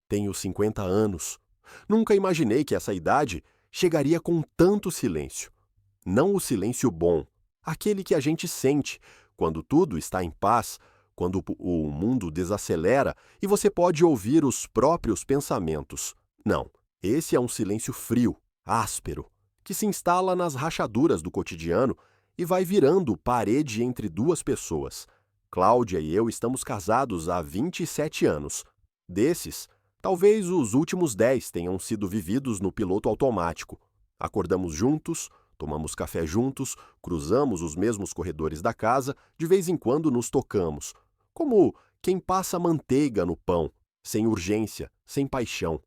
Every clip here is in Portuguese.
Tenho 50 anos. Nunca imaginei que essa idade chegaria com tanto silêncio. Não o silêncio bom, aquele que a gente sente quando tudo está em paz, quando o mundo desacelera e você pode ouvir os próprios pensamentos. Não, esse é um silêncio frio, áspero, que se instala nas rachaduras do cotidiano e vai virando parede entre duas pessoas. Cláudia e eu estamos casados há 27 anos. Desses, talvez os últimos 10 tenham sido vividos no piloto automático. Acordamos juntos, tomamos café juntos, cruzamos os mesmos corredores da casa, de vez em quando nos tocamos, como quem passa manteiga no pão, sem urgência, sem paixão.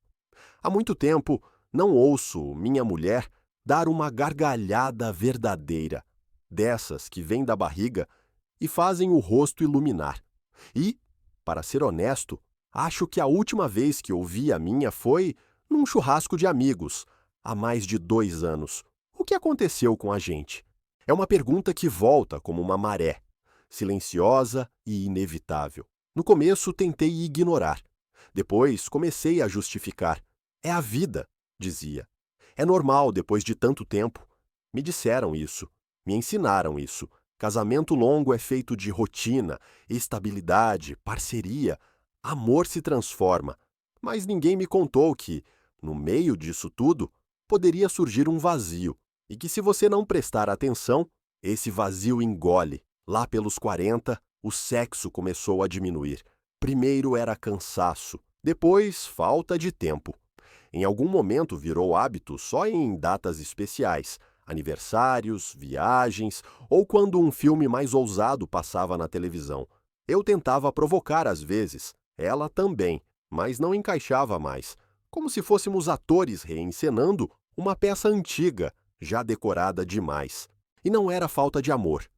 Há muito tempo não ouço minha mulher dar uma gargalhada verdadeira, dessas que vêm da barriga e fazem o rosto iluminar. E, para ser honesto, acho que a última vez que ouvi a minha foi num churrasco de amigos, há mais de 2 anos. O que aconteceu com a gente? É uma pergunta que volta como uma maré, silenciosa e inevitável. No começo tentei ignorar. Depois comecei a justificar. É a vida, dizia. É normal depois de tanto tempo. Me disseram isso. Me ensinaram isso. Casamento longo é feito de rotina, estabilidade, parceria. Amor se transforma. Mas ninguém me contou que, no meio disso tudo, poderia surgir um vazio. E que se você não prestar atenção, esse vazio engole. Lá pelos 40, o sexo começou a diminuir. Primeiro era cansaço, depois falta de tempo. Em algum momento virou hábito só em datas especiais, aniversários, viagens ou quando um filme mais ousado passava na televisão. Eu tentava provocar às vezes, ela também, mas não encaixava mais, como se fôssemos atores reencenando uma peça antiga, já decorada demais. E não era falta de amor.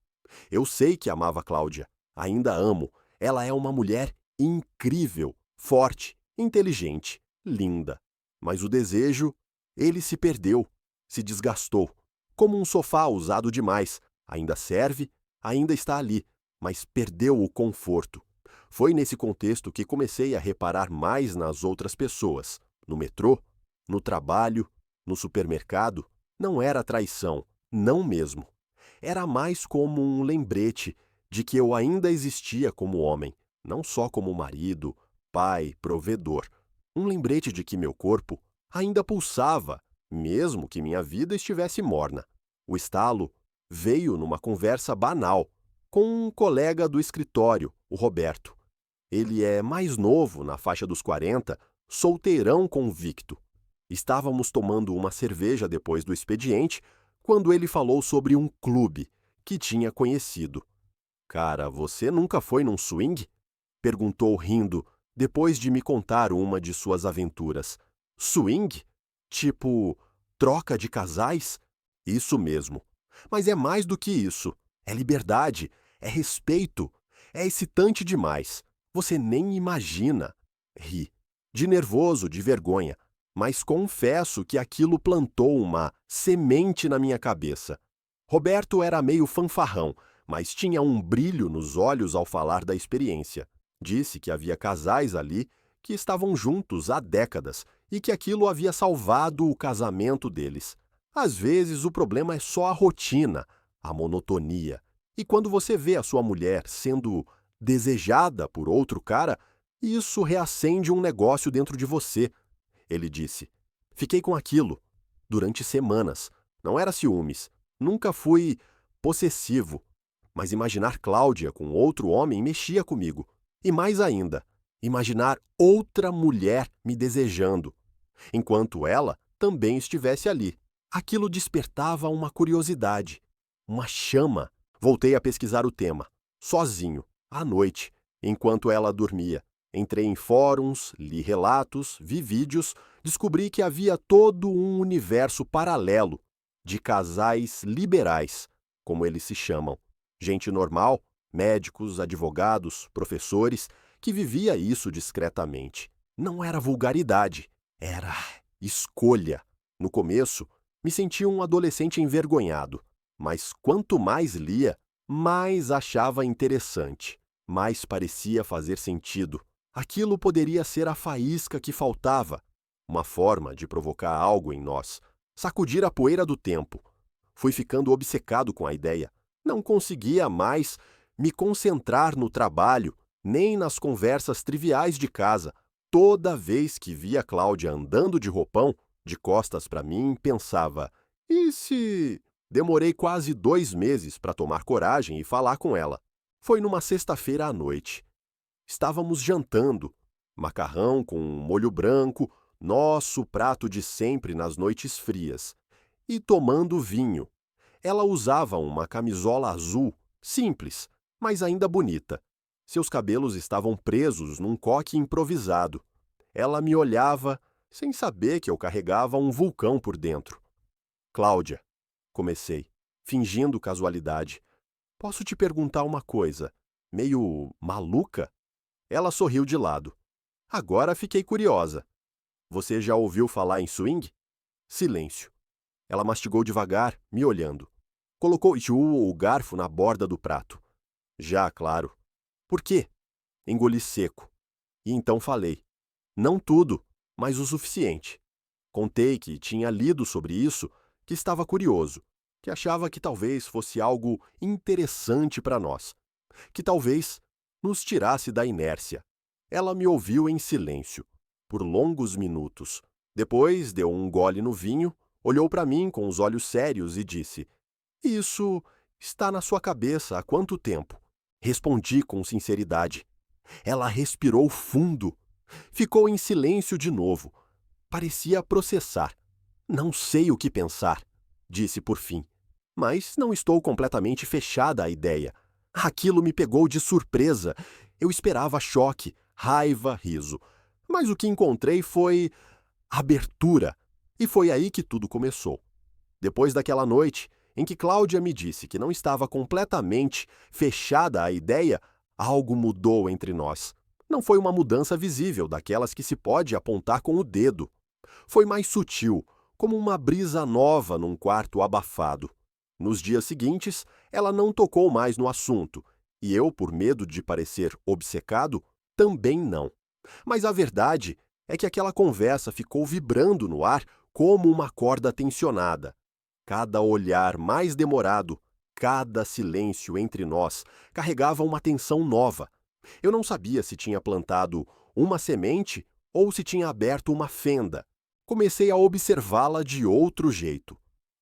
Eu sei que amava Cláudia, ainda amo. Ela é uma mulher incrível, forte, inteligente, linda. Mas o desejo, ele se perdeu, se desgastou. Como um sofá usado demais. Ainda serve, ainda está ali, mas perdeu o conforto. Foi nesse contexto que comecei a reparar mais nas outras pessoas. No metrô, no trabalho, no supermercado. Não era traição, não mesmo. Era mais como um lembrete de que eu ainda existia como homem, não só como marido, pai, provedor. Um lembrete de que meu corpo ainda pulsava, mesmo que minha vida estivesse morna. O estalo veio numa conversa banal com um colega do escritório, o Roberto. Ele é mais novo, na faixa dos 40, solteirão convicto. Estávamos tomando uma cerveja depois do expediente quando ele falou sobre um clube que tinha conhecido. Cara, você nunca foi num swing? Perguntou rindo, depois de me contar uma de suas aventuras. Swing? Tipo, troca de casais? Isso mesmo. Mas é mais do que isso. É liberdade, é respeito, é excitante demais. Você nem imagina. Ri. De nervoso, de vergonha. Mas confesso que aquilo plantou uma semente na minha cabeça. Roberto era meio fanfarrão, mas tinha um brilho nos olhos ao falar da experiência. Disse que havia casais ali que estavam juntos há décadas e que aquilo havia salvado o casamento deles. Às vezes o problema é só a rotina, a monotonia. E quando você vê a sua mulher sendo desejada por outro cara, isso reacende um negócio dentro de você. Ele disse. Fiquei com aquilo durante semanas. Não era ciúmes. Nunca fui possessivo. Mas imaginar Cláudia com outro homem mexia comigo. E mais ainda, imaginar outra mulher me desejando, enquanto ela também estivesse ali. Aquilo despertava uma curiosidade, uma chama. Voltei a pesquisar o tema, sozinho, à noite, enquanto ela dormia. Entrei em fóruns, li relatos, vi vídeos, descobri que havia todo um universo paralelo de casais liberais, como eles se chamam. Gente normal, médicos, advogados, professores, que vivia isso discretamente. Não era vulgaridade, era escolha. No começo, me sentia um adolescente envergonhado, mas quanto mais lia, mais achava interessante, mais parecia fazer sentido. Aquilo poderia ser a faísca que faltava, uma forma de provocar algo em nós, sacudir a poeira do tempo. Fui ficando obcecado com a ideia. Não conseguia mais me concentrar no trabalho, nem nas conversas triviais de casa. Toda vez que via Cláudia andando de roupão, de costas para mim, pensava: e se... Demorei quase 2 meses para tomar coragem e falar com ela. Foi numa sexta-feira à noite. Estávamos jantando, macarrão com molho branco, nosso prato de sempre nas noites frias, e tomando vinho. Ela usava uma camisola azul, simples, mas ainda bonita. Seus cabelos estavam presos num coque improvisado. Ela me olhava, sem saber que eu carregava um vulcão por dentro. Cláudia, comecei, fingindo casualidade. Posso te perguntar uma coisa, meio maluca? Ela sorriu de lado. Agora fiquei curiosa. Você já ouviu falar em swing? Silêncio. Ela mastigou devagar, me olhando. Colocou o garfo na borda do prato. Já, claro. Por quê? Engoli seco. E então falei. Não tudo, mas o suficiente. Contei que tinha lido sobre isso, que estava curioso, que achava que talvez fosse algo interessante para nós, que talvez nos tirasse da inércia. Ela me ouviu em silêncio, por longos minutos. Depois deu um gole no vinho, olhou para mim com os olhos sérios e disse: Isso está na sua cabeça há quanto tempo? Respondi com sinceridade. Ela respirou fundo. Ficou em silêncio de novo. Parecia processar. Não sei o que pensar, disse por fim. Mas não estou completamente fechada à ideia. Aquilo me pegou de surpresa. Eu esperava choque, raiva, riso. Mas o que encontrei foi abertura. E foi aí que tudo começou. Depois daquela noite, em que Cláudia me disse que não estava completamente fechada à ideia, algo mudou entre nós. Não foi uma mudança visível, daquelas que se pode apontar com o dedo. Foi mais sutil, como uma brisa nova num quarto abafado. Nos dias seguintes, ela não tocou mais no assunto, e eu, por medo de parecer obcecado, também não. Mas a verdade é que aquela conversa ficou vibrando no ar como uma corda tensionada. Cada olhar mais demorado, cada silêncio entre nós, carregava uma tensão nova. Eu não sabia se tinha plantado uma semente ou se tinha aberto uma fenda. Comecei a observá-la de outro jeito.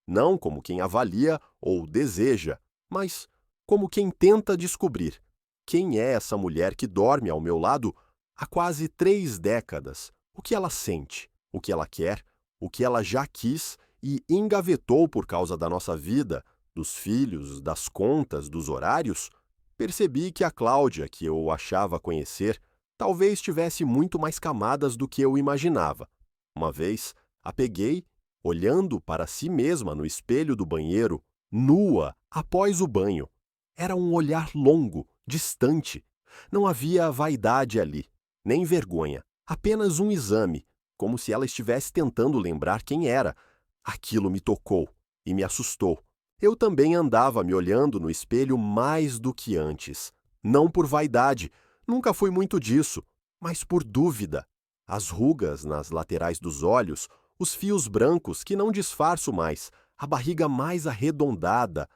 Não como quem avalia ou deseja, mas como quem tenta descobrir quem é essa mulher que dorme ao meu lado há quase 3 décadas, o que ela sente, o que ela quer, o que ela já quis e engavetou por causa da nossa vida, dos filhos, das contas, dos horários. Percebi que a Cláudia, que eu achava conhecer, talvez tivesse muito mais camadas do que eu imaginava. Uma vez, a peguei, olhando para si mesma no espelho do banheiro, nua, após o banho. Era um olhar longo, distante. Não havia vaidade ali, nem vergonha, apenas um exame, como se ela estivesse tentando lembrar quem era. Aquilo me tocou e me assustou. Eu também andava me olhando no espelho mais do que antes. Não por vaidade, nunca fui muito disso, mas por dúvida. As rugas nas laterais dos olhos, os fios brancos que não disfarço mais, a barriga mais arredondada.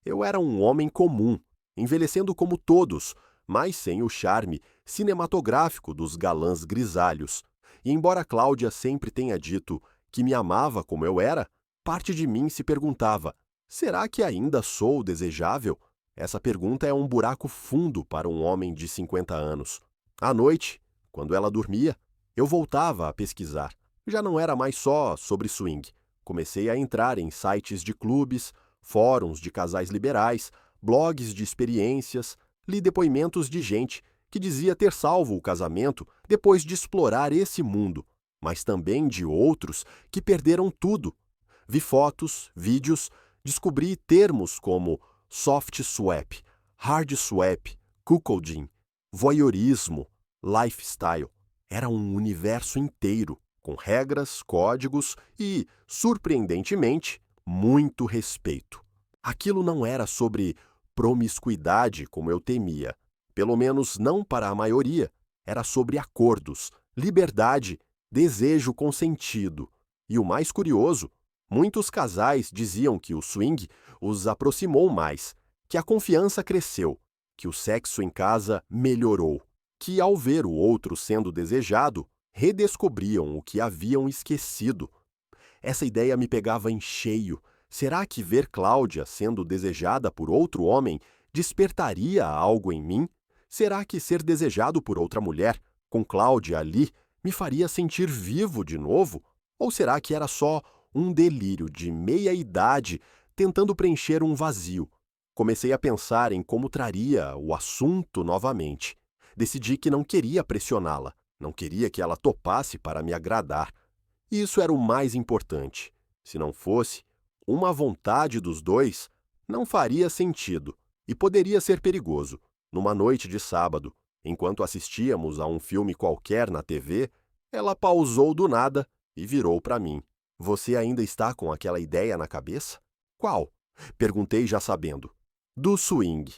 Eu era um homem comum, envelhecendo como todos, mas sem o charme cinematográfico dos galãs grisalhos. E embora Cláudia sempre tenha dito que me amava como eu era, parte de mim se perguntava: será que ainda sou desejável? Essa pergunta é um buraco fundo para um homem de 50 anos. À noite, quando ela dormia, eu voltava a pesquisar. Já não era mais só sobre swing. Comecei a entrar em sites de clubes, fóruns de casais liberais, blogs de experiências, li depoimentos de gente que dizia ter salvo o casamento depois de explorar esse mundo, mas também de outros que perderam tudo. Vi fotos, vídeos, descobri termos como soft swap, hard swap, cuckolding, voyeurismo, lifestyle. Era um universo inteiro, com regras, códigos e, surpreendentemente, muito respeito. Aquilo não era sobre promiscuidade como eu temia, pelo menos não para a maioria. era sobre acordos, liberdade, desejo consentido. E o mais curioso, muitos casais diziam que o swing os aproximou mais, que a confiança cresceu, que o sexo em casa melhorou, que ao ver o outro sendo desejado, redescobriam o que haviam esquecido. Essa ideia me pegava em cheio. Será que ver Cláudia sendo desejada por outro homem despertaria algo em mim? Será que ser desejado por outra mulher, com Cláudia ali, me faria sentir vivo de novo? Ou será que era só um delírio de meia-idade tentando preencher um vazio? Comecei a pensar em como traria o assunto novamente. Decidi que não queria pressioná-la, não queria que ela topasse para me agradar. E isso era o mais importante. Se não fosse, uma vontade dos dois não faria sentido e poderia ser perigoso. Numa noite de sábado, enquanto assistíamos a um filme qualquer na TV, ela pausou do nada e virou para mim. Você ainda está com aquela ideia na cabeça? Qual? Perguntei já sabendo. Do swing.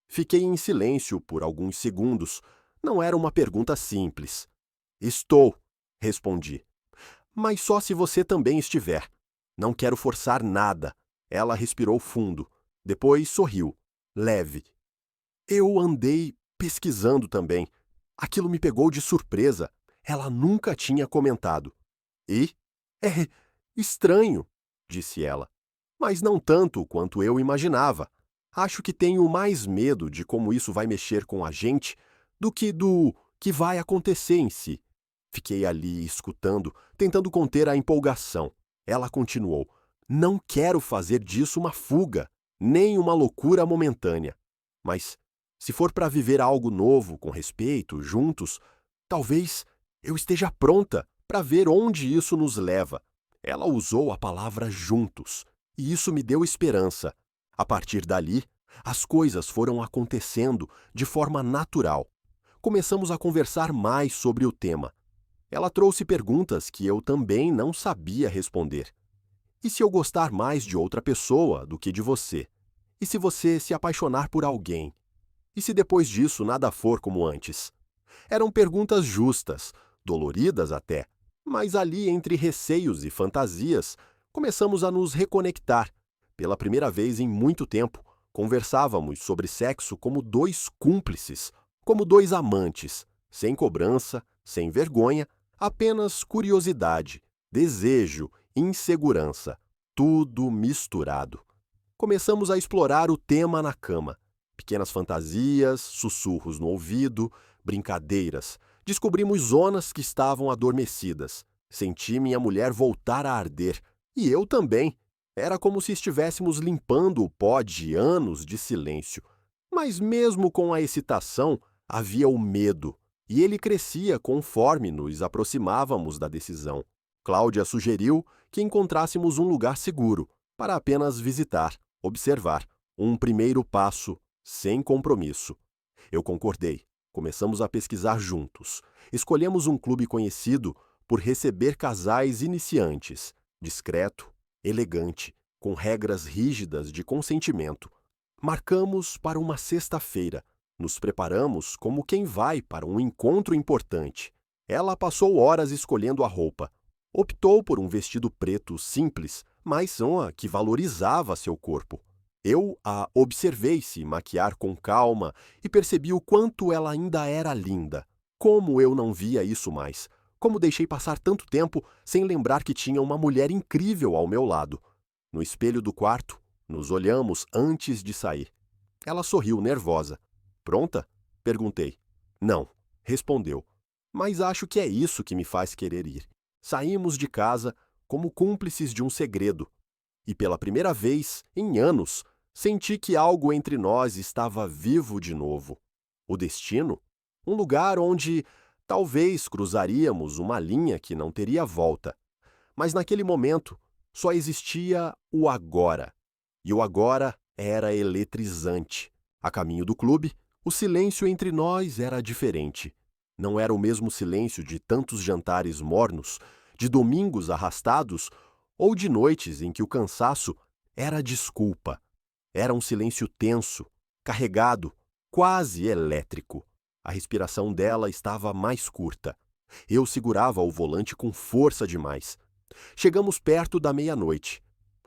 Fiquei em silêncio por alguns segundos. Não era uma pergunta simples. Estou, respondi. Mas só se você também estiver. Não quero forçar nada. Ela respirou fundo. Depois sorriu. Leve. Eu andei pesquisando também. Aquilo me pegou de surpresa. Ela nunca tinha comentado. E? É estranho, disse ela. Mas não tanto quanto eu imaginava. Acho que tenho mais medo de como isso vai mexer com a gente do que do que vai acontecer em si. Fiquei ali escutando, tentando conter a empolgação. Ela continuou. Não quero fazer disso uma fuga, nem uma loucura momentânea. Mas, se for para viver algo novo, com respeito, juntos, talvez eu esteja pronta para ver onde isso nos leva. Ela usou a palavra juntos, e isso me deu esperança. A partir dali, as coisas foram acontecendo de forma natural. Começamos a conversar mais sobre o tema. Ela trouxe perguntas que eu também não sabia responder. E se eu gostar mais de outra pessoa do que de você? E se você se apaixonar por alguém? E se depois disso nada for como antes? Eram perguntas justas, doloridas até, mas ali entre receios e fantasias, começamos a nos reconectar. Pela primeira vez em muito tempo, conversávamos sobre sexo como dois cúmplices, como dois amantes, sem cobrança, sem vergonha, apenas curiosidade, desejo, insegurança, tudo misturado. Começamos a explorar o tema na cama. Pequenas fantasias, sussurros no ouvido, brincadeiras. Descobrimos zonas que estavam adormecidas. Senti minha mulher voltar a arder. E eu também. Era como se estivéssemos limpando o pó de anos de silêncio. Mas mesmo com a excitação, havia o medo. E ele crescia conforme nos aproximávamos da decisão. Cláudia sugeriu que encontrássemos um lugar seguro, para apenas visitar, observar, um primeiro passo, sem compromisso. Eu concordei. Começamos a pesquisar juntos. Escolhemos um clube conhecido por receber casais iniciantes, discreto, elegante, com regras rígidas de consentimento. Marcamos para uma sexta-feira. Nos preparamos como quem vai para um encontro importante. Ela passou horas escolhendo a roupa. Optou por um vestido preto simples, mas uma que valorizava seu corpo. Eu a observei se maquiar com calma e percebi o quanto ela ainda era linda. Como eu não via isso mais. Como deixei passar tanto tempo sem lembrar que tinha uma mulher incrível ao meu lado. No espelho do quarto, nos olhamos antes de sair. Ela sorriu nervosa. Pronta? Perguntei. Não, respondeu. Mas acho que é isso que me faz querer ir. Saímos de casa como cúmplices de um segredo. E pela primeira vez, em anos, senti que algo entre nós estava vivo de novo. O destino? Um lugar onde talvez cruzaríamos uma linha que não teria volta. Mas naquele momento, só existia o agora. E o agora era eletrizante. A caminho do clube, o silêncio entre nós era diferente. Não era o mesmo silêncio de tantos jantares mornos, de domingos arrastados ou de noites em que o cansaço era desculpa. Era um silêncio tenso, carregado, quase elétrico. A respiração dela estava mais curta. Eu segurava o volante com força demais. Chegamos perto da meia-noite.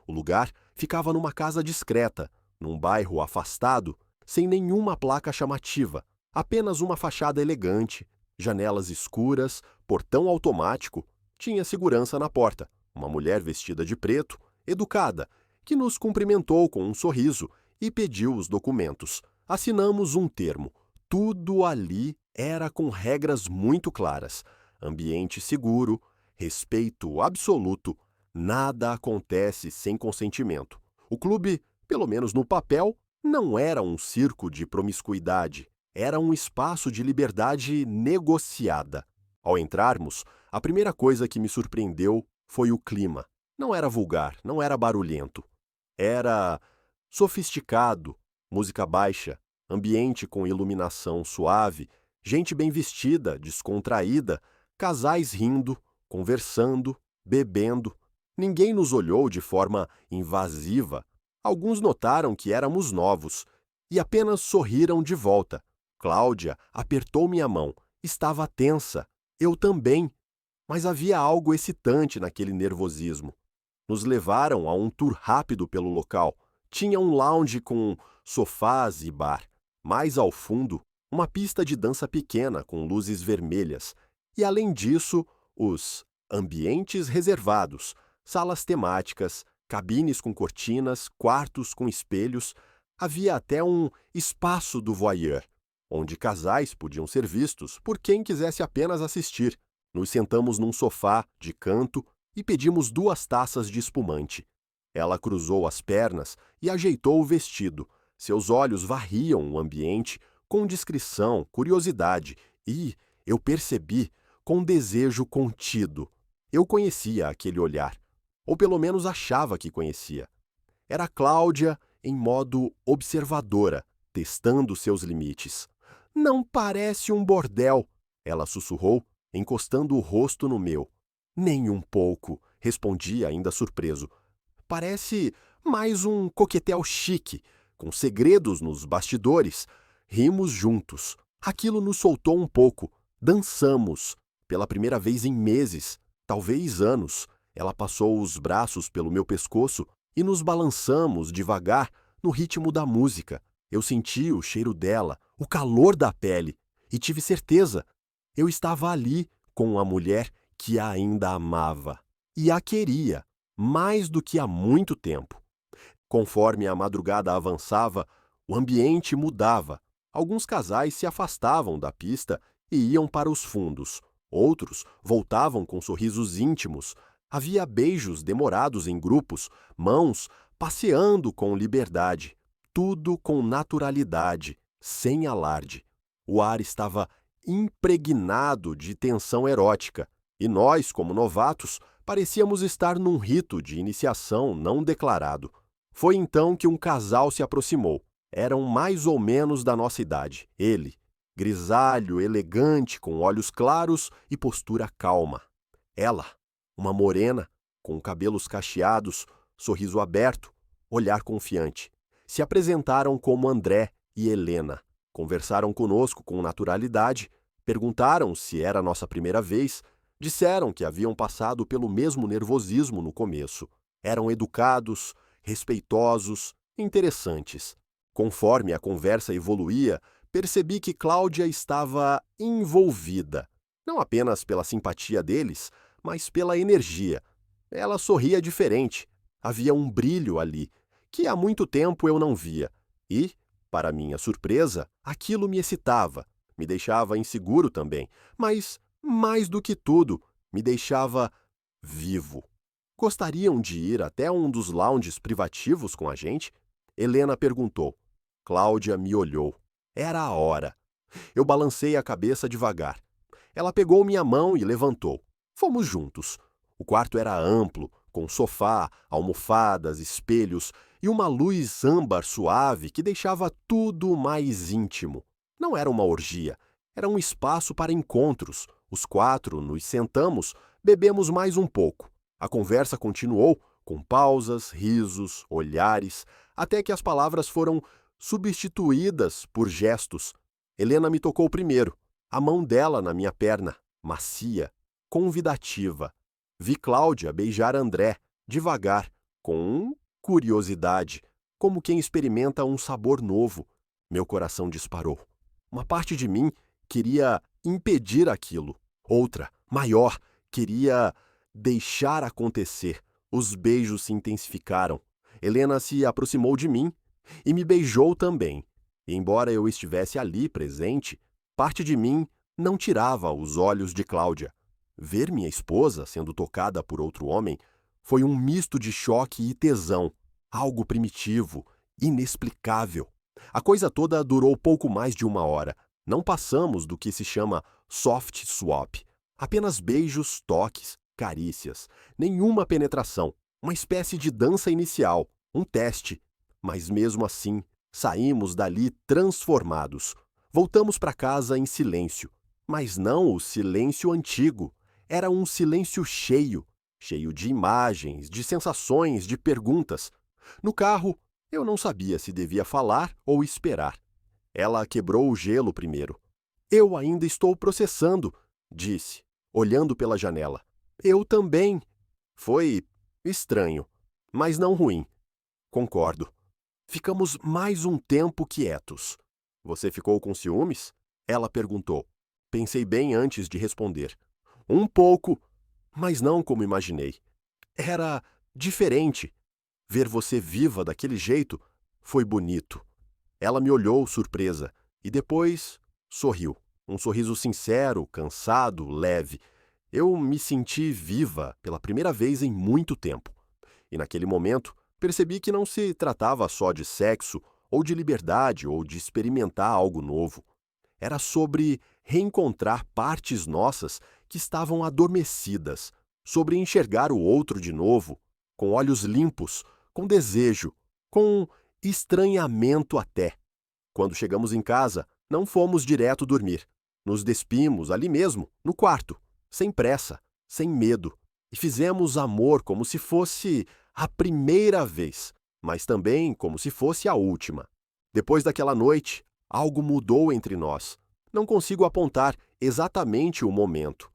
O lugar ficava numa casa discreta, num bairro afastado, sem nenhuma placa chamativa, apenas uma fachada elegante, janelas escuras, portão automático, tinha segurança na porta, uma mulher vestida de preto, educada, que nos cumprimentou com um sorriso e pediu os documentos. Assinamos um termo. Tudo ali era com regras muito claras. Ambiente seguro, respeito absoluto, nada acontece sem consentimento. O clube, pelo menos no papel, não era um circo de promiscuidade, era um espaço de liberdade negociada. Ao entrarmos, a primeira coisa que me surpreendeu foi o clima. Não era vulgar, não era barulhento. Era sofisticado, música baixa, ambiente com iluminação suave, gente bem vestida, descontraída, casais rindo, conversando, bebendo. Ninguém nos olhou de forma invasiva. Alguns notaram que éramos novos e apenas sorriram de volta. Cláudia apertou minha mão. Estava tensa. Eu também. Mas havia algo excitante naquele nervosismo. Nos levaram a um tour rápido pelo local. Tinha um lounge com sofás e bar. Mais ao fundo, uma pista de dança pequena com luzes vermelhas. E, além disso, os ambientes reservados, salas temáticas, cabines com cortinas, quartos com espelhos. Havia até um espaço do voyeur, onde casais podiam ser vistos por quem quisesse apenas assistir. Nos sentamos num sofá de canto e pedimos 2 taças de espumante. Ela cruzou as pernas e ajeitou o vestido. Seus olhos varriam o ambiente com discrição, curiosidade e, eu percebi, com desejo contido. Eu conhecia aquele olhar, ou pelo menos achava que conhecia. Era Cláudia em modo observadora, testando seus limites. Não parece um bordel, ela sussurrou, encostando o rosto no meu. Nem um pouco, respondi ainda surpreso. Parece mais um coquetel chique, com segredos nos bastidores. Rimos juntos. Aquilo nos soltou um pouco. Dançamos. Pela primeira vez em meses, talvez anos. Ela passou os braços pelo meu pescoço e nos balançamos devagar no ritmo da música. Eu senti o cheiro dela, o calor da pele, e tive certeza. Eu estava ali com a mulher que a ainda amava. E a queria, mais do que há muito tempo. Conforme a madrugada avançava, o ambiente mudava. Alguns casais se afastavam da pista e iam para os fundos. Outros voltavam com sorrisos íntimos. Havia beijos demorados em grupos, mãos passeando com liberdade. Tudo com naturalidade, sem alarde. O ar estava impregnado de tensão erótica, e nós, como novatos, parecíamos estar num rito de iniciação não declarado. Foi então que um casal se aproximou. Eram mais ou menos da nossa idade. Ele, grisalho, elegante, com olhos claros e postura calma. Ela, uma morena, com cabelos cacheados, sorriso aberto, olhar confiante. Se apresentaram como André e Helena. Conversaram conosco com naturalidade, perguntaram se era nossa primeira vez, disseram que haviam passado pelo mesmo nervosismo no começo. Eram educados, respeitosos, interessantes. Conforme a conversa evoluía, percebi que Cláudia estava envolvida, não apenas pela simpatia deles, mas pela energia. Ela sorria diferente. Havia um brilho ali, que há muito tempo eu não via. E, para minha surpresa, aquilo me excitava, me deixava inseguro também, mas, mais do que tudo, me deixava vivo. Gostariam de ir até um dos lounges privativos com a gente? Helena perguntou. Cláudia me olhou. Era a hora. Eu balancei a cabeça devagar. Ela pegou minha mão e levantou. Fomos juntos. O quarto era amplo, com sofá, almofadas, espelhos e uma luz âmbar suave que deixava tudo mais íntimo. Não era uma orgia, era um espaço para encontros. Os 4 nos sentamos, bebemos mais um pouco. A conversa continuou, com pausas, risos, olhares, até que as palavras foram substituídas por gestos. Helena me tocou primeiro. A mão dela na minha perna, macia, convidativa. Vi Cláudia beijar André, devagar, com curiosidade, como quem experimenta um sabor novo. Meu coração disparou. Uma parte de mim queria impedir aquilo. Outra, maior, queria deixar acontecer. Os beijos se intensificaram. Helena se aproximou de mim e me beijou também. E embora eu estivesse ali presente, parte de mim não tirava os olhos de Cláudia. Ver minha esposa sendo tocada por outro homem foi um misto de choque e tesão, algo primitivo, inexplicável. A coisa toda durou pouco mais de 1 hora. Não passamos do que se chama soft swap. Apenas beijos, toques, carícias. Nenhuma penetração. Uma espécie de dança inicial, um teste. Mas mesmo assim, saímos dali transformados. Voltamos para casa em silêncio. Mas não o silêncio antigo. Era um silêncio cheio, cheio de imagens, de sensações, de perguntas. No carro, eu não sabia se devia falar ou esperar. Ela quebrou o gelo primeiro. Eu ainda estou processando, disse, olhando pela janela. Eu também. Foi estranho, mas não ruim. Concordo. Ficamos mais um tempo quietos. Você ficou com ciúmes? Ela perguntou. Pensei bem antes de responder. Um pouco, mas não como imaginei. Era diferente. Ver você viva daquele jeito foi bonito. Ela me olhou surpresa e depois sorriu. Um sorriso sincero, cansado, leve. Eu me senti viva pela primeira vez em muito tempo. E naquele momento, percebi que não se tratava só de sexo, ou de liberdade, ou de experimentar algo novo. Era sobre reencontrar partes nossas que estavam adormecidas, sobre enxergar o outro de novo, com olhos limpos, com desejo, com estranhamento até. Quando chegamos em casa, não fomos direto dormir. Nos despimos ali mesmo, no quarto, sem pressa, sem medo, e fizemos amor como se fosse a primeira vez, mas também como se fosse a última. Depois daquela noite, algo mudou entre nós. Não consigo apontar exatamente o momento.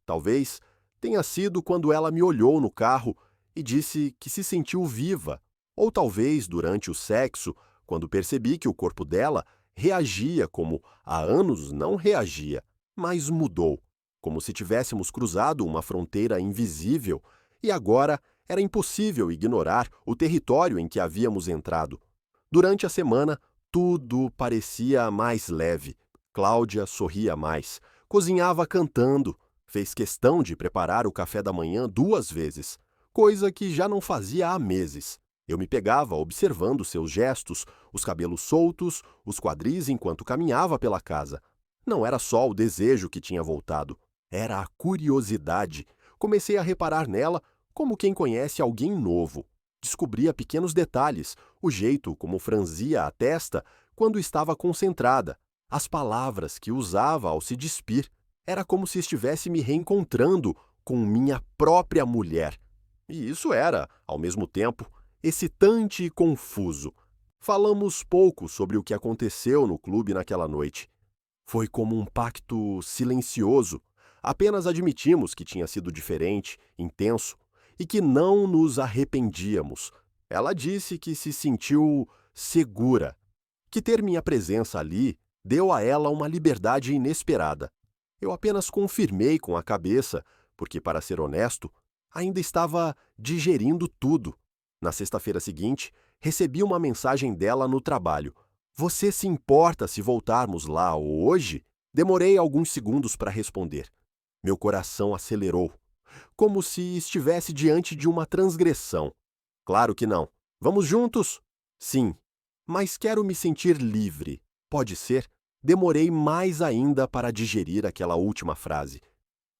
Talvez tenha sido quando ela me olhou no carro e disse que se sentiu viva, ou talvez durante o sexo, quando percebi que o corpo dela reagia como há anos não reagia, mas mudou, como se tivéssemos cruzado uma fronteira invisível e agora era impossível ignorar o território em que havíamos entrado. Durante a semana, tudo parecia mais leve. Cláudia sorria mais, cozinhava cantando, fez questão de preparar o café da manhã 2 vezes, coisa que já não fazia há meses. Eu me pegava observando seus gestos, os cabelos soltos, os quadris enquanto caminhava pela casa. Não era só o desejo que tinha voltado, era a curiosidade. Comecei a reparar nela como quem conhece alguém novo. Descobria pequenos detalhes, o jeito como franzia a testa quando estava concentrada, as palavras que usava ao se despir. Era como se estivesse me reencontrando com minha própria mulher. E isso era, ao mesmo tempo, excitante e confuso. Falamos pouco sobre o que aconteceu no clube naquela noite. Foi como um pacto silencioso. Apenas admitimos que tinha sido diferente, intenso, e que não nos arrependíamos. Ela disse que se sentiu segura, que ter minha presença ali deu a ela uma liberdade inesperada. Eu apenas confirmei com a cabeça, porque, para ser honesto, ainda estava digerindo tudo. Na sexta-feira seguinte, recebi uma mensagem dela no trabalho. Você se importa se voltarmos lá hoje? Demorei alguns segundos para responder. Meu coração acelerou, como se estivesse diante de uma transgressão. Claro que não. Vamos juntos? Sim, mas quero me sentir livre. Pode ser? Demorei mais ainda para digerir aquela última frase.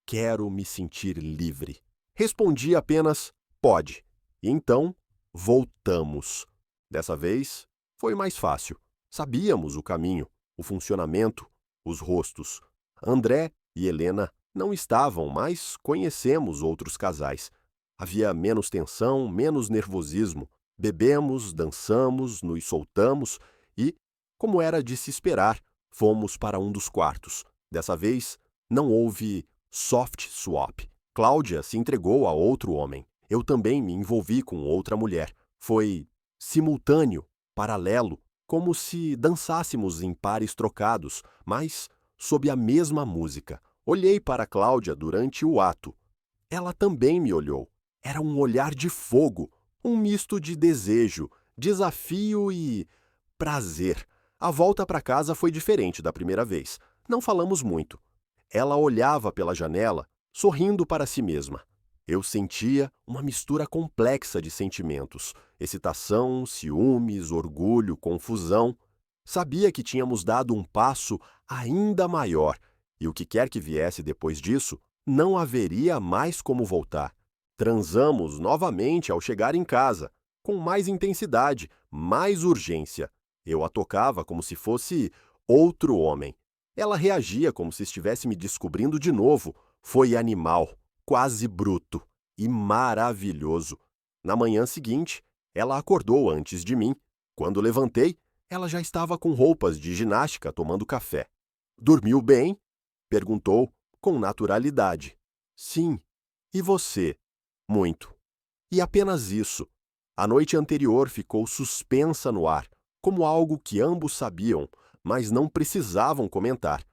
Quero me sentir livre. Respondi apenas, pode. E então, voltamos. Dessa vez, foi mais fácil. Sabíamos o caminho, o funcionamento, os rostos. André e Helena não estavam, mas conhecemos outros casais. Havia menos tensão, menos nervosismo. Bebemos, dançamos, nos soltamos e, como era de se esperar, fomos para um dos quartos. Dessa vez, não houve soft swap. Cláudia se entregou a outro homem. Eu também me envolvi com outra mulher. Foi simultâneo, paralelo, como se dançássemos em pares trocados, mas sob a mesma música. Olhei para Cláudia durante o ato. Ela também me olhou. Era um olhar de fogo, um misto de desejo, desafio e prazer. A volta para casa foi diferente da primeira vez. Não falamos muito. Ela olhava pela janela, sorrindo para si mesma. Eu sentia uma mistura complexa de sentimentos: excitação, ciúmes, orgulho, confusão. Sabia que tínhamos dado um passo ainda maior, e o que quer que viesse depois disso, não haveria mais como voltar. Transamos novamente ao chegar em casa, com mais intensidade, mais urgência. Eu a tocava como se fosse outro homem. Ela reagia como se estivesse me descobrindo de novo. Foi animal, quase bruto e maravilhoso. Na manhã seguinte, ela acordou antes de mim. Quando levantei, ela já estava com roupas de ginástica tomando café. Dormiu bem? Perguntou, com naturalidade. Sim. E você? Muito. E apenas isso. A noite anterior ficou suspensa no ar, como algo que ambos sabiam, mas não precisavam comentar.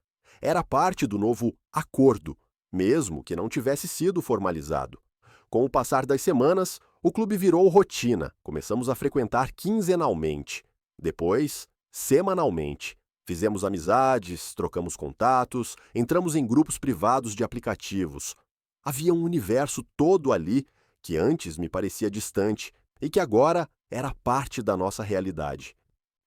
Era parte do novo acordo, mesmo que não tivesse sido formalizado. Com o passar das semanas, o clube virou rotina. Começamos a frequentar quinzenalmente. Depois, semanalmente. Fizemos amizades, trocamos contatos, entramos em grupos privados de aplicativos. Havia um universo todo ali que antes me parecia distante e que agora era parte da nossa realidade.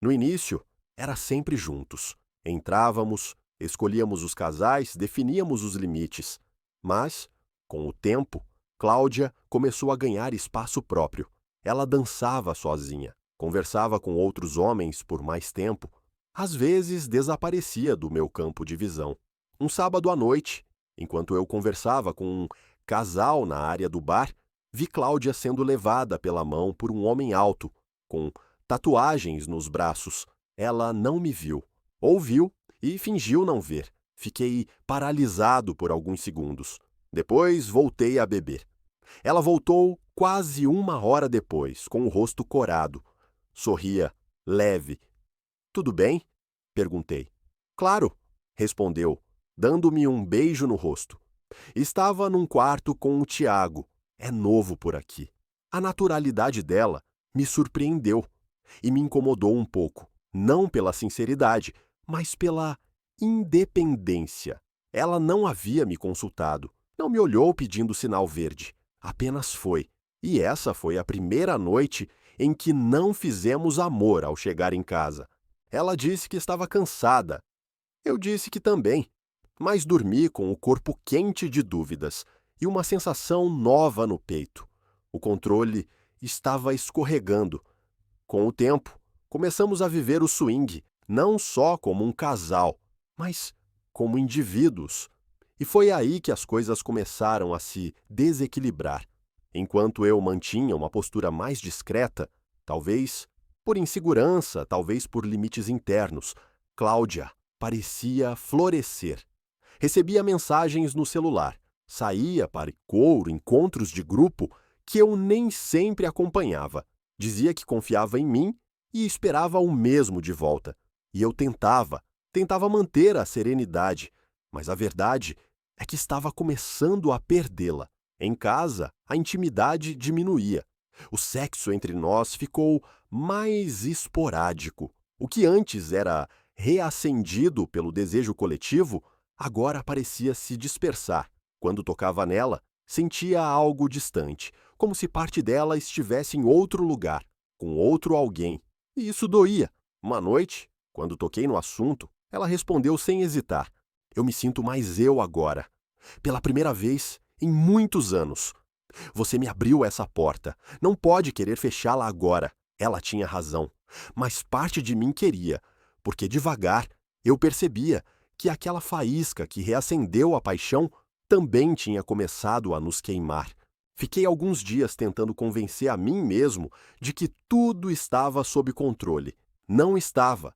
No início, era sempre juntos. Entrávamos, escolhíamos os casais, definíamos os limites. Mas, com o tempo, Cláudia começou a ganhar espaço próprio. Ela dançava sozinha, conversava com outros homens por mais tempo. Às vezes desaparecia do meu campo de visão. Um sábado à noite, enquanto eu conversava com um casal na área do bar, vi Cláudia sendo levada pela mão por um homem alto, com tatuagens nos braços. Ela não me viu. Ouviu e fingiu não ver. Fiquei paralisado por alguns segundos. Depois voltei a beber. Ela voltou quase 1 hora depois, com o rosto corado. Sorria, leve. Tudo bem? Perguntei. Claro, respondeu, dando-me um beijo no rosto. Estava num quarto com o Tiago. É novo por aqui. A naturalidade dela me surpreendeu e me incomodou um pouco, não pela sinceridade, mas pela independência. Ela não havia me consultado, não me olhou pedindo sinal verde, apenas foi. E essa foi a primeira noite em que não fizemos amor ao chegar em casa. Ela disse que estava cansada. Eu disse que também, mas dormi com o corpo quente de dúvidas e uma sensação nova no peito. O controle estava escorregando. Com o tempo, começamos a viver o swing, não só como um casal, mas como indivíduos. E foi aí que as coisas começaram a se desequilibrar. Enquanto eu mantinha uma postura mais discreta, talvez por insegurança, talvez por limites internos, Cláudia parecia florescer. Recebia mensagens no celular, saía para encontros de grupo que eu nem sempre acompanhava. Dizia que confiava em mim e esperava o mesmo de volta. E eu tentava manter a serenidade, mas a verdade é que estava começando a perdê-la. Em casa, a intimidade diminuía. O sexo entre nós ficou mais esporádico. O que antes era reacendido pelo desejo coletivo, agora parecia se dispersar. Quando tocava nela, sentia algo distante, como se parte dela estivesse em outro lugar, com outro alguém. E isso doía. Uma noite, quando toquei no assunto, ela respondeu sem hesitar. Eu me sinto mais eu agora. Pela primeira vez em muitos anos. Você me abriu essa porta. Não pode querer fechá-la agora. Ela tinha razão. Mas parte de mim queria, porque devagar eu percebia que aquela faísca que reacendeu a paixão também tinha começado a nos queimar. Fiquei alguns dias tentando convencer a mim mesmo de que tudo estava sob controle. Não estava.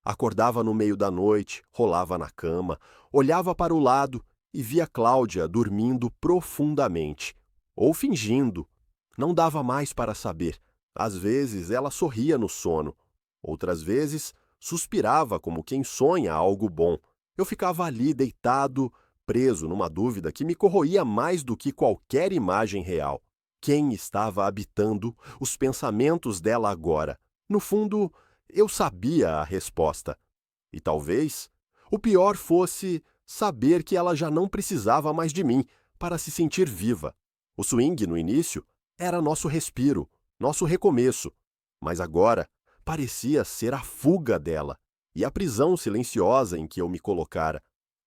Acordava no meio da noite, rolava na cama, olhava para o lado e via Cláudia dormindo profundamente, ou fingindo. Não dava mais para saber. Às vezes ela sorria no sono, outras vezes suspirava como quem sonha algo bom. Eu ficava ali deitado, preso numa dúvida que me corroía mais do que qualquer imagem real. Quem estava habitando os pensamentos dela agora? No fundo, eu sabia a resposta. E talvez o pior fosse saber que ela já não precisava mais de mim para se sentir viva. O swing, no início, era nosso respiro, nosso recomeço. Mas agora parecia ser a fuga dela e a prisão silenciosa em que eu me colocara.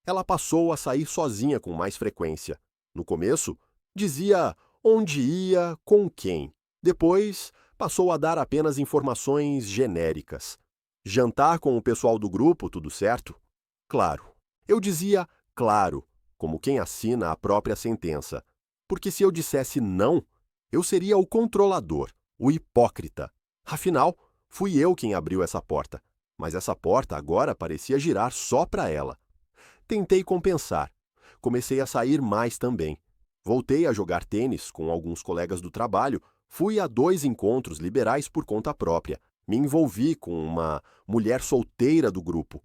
Ela passou a sair sozinha com mais frequência. No começo, dizia onde ia, com quem. Depois, passou a dar apenas informações genéricas. Jantar com o pessoal do grupo, tudo certo? Claro. Eu dizia claro, como quem assina a própria sentença. Porque se eu dissesse não, eu seria o controlador, o hipócrita. Afinal, fui eu quem abriu essa porta. Mas essa porta agora parecia girar só para ela. Tentei compensar. Comecei a sair mais também. Voltei a jogar tênis com alguns colegas do trabalho, fui a 2 encontros liberais por conta própria. Me envolvi com uma mulher solteira do grupo.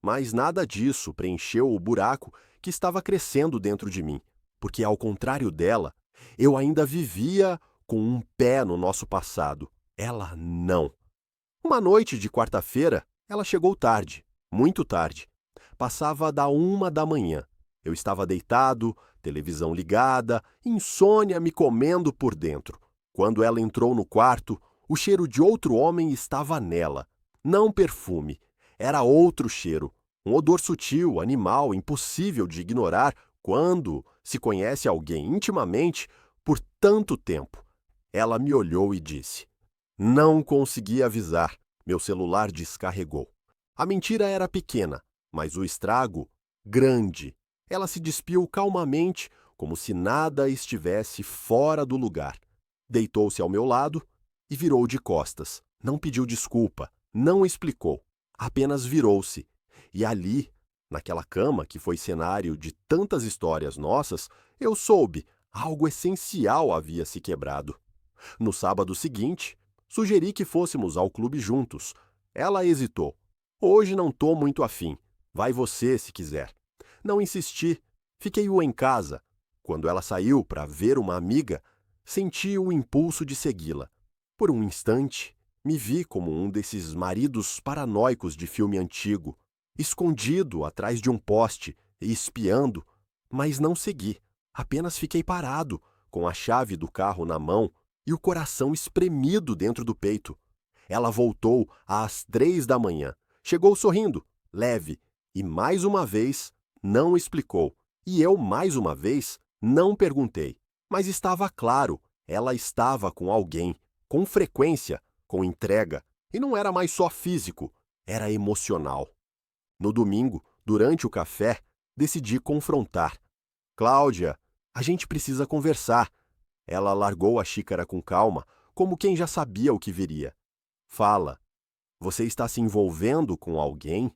Mas nada disso preencheu o buraco que estava crescendo dentro de mim, porque, ao contrário dela, eu ainda vivia com um pé no nosso passado. Ela não. Uma noite de quarta-feira, ela chegou tarde, muito tarde. Passava da 1 da manhã. Eu estava deitado, televisão ligada, insônia me comendo por dentro. Quando ela entrou no quarto, o cheiro de outro homem estava nela. Não perfume. Era outro cheiro. Um odor sutil, animal, impossível de ignorar quando se conhece alguém intimamente por tanto tempo. Ela me olhou e disse: "Não consegui avisar. Meu celular descarregou." A mentira era pequena, mas o estrago, grande. Ela se despiu calmamente, como se nada estivesse fora do lugar. Deitou-se ao meu lado e virou de costas. Não pediu desculpa, não explicou. Apenas virou-se. E ali, naquela cama que foi cenário de tantas histórias nossas, eu soube, algo essencial havia se quebrado. No sábado seguinte, sugeri que fôssemos ao clube juntos. Ela hesitou. "Hoje não tô muito afim. Vai você, se quiser." Não insisti. Fiquei-o em casa. Quando ela saiu para ver uma amiga, senti o impulso de segui-la. Por um instante, me vi como um desses maridos paranoicos de filme antigo, escondido atrás de um poste e espiando, mas não segui. Apenas fiquei parado, com a chave do carro na mão e o coração espremido dentro do peito. Ela voltou às 3 da manhã. Chegou sorrindo, leve, e mais uma vez não explicou. E eu, mais uma vez, não perguntei. Mas estava claro, ela estava com alguém, com frequência, com entrega. E não era mais só físico, era emocional. No domingo, durante o café, decidi confrontar. "Cláudia, a gente precisa conversar." Ela largou a xícara com calma, como quem já sabia o que viria. "Fala, você está se envolvendo com alguém?"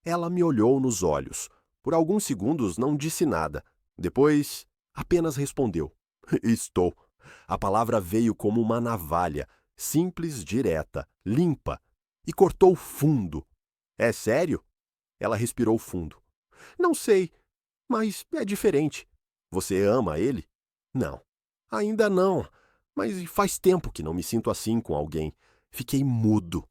Ela me olhou nos olhos. Por alguns segundos não disse nada. Depois, apenas respondeu: "Estou." A palavra veio como uma navalha, simples, direta, limpa, e cortou fundo. "É sério?" Ela respirou fundo. "Não sei, mas é diferente." "Você ama ele?" "Não, ainda não, mas faz tempo que não me sinto assim com alguém." Fiquei mudo.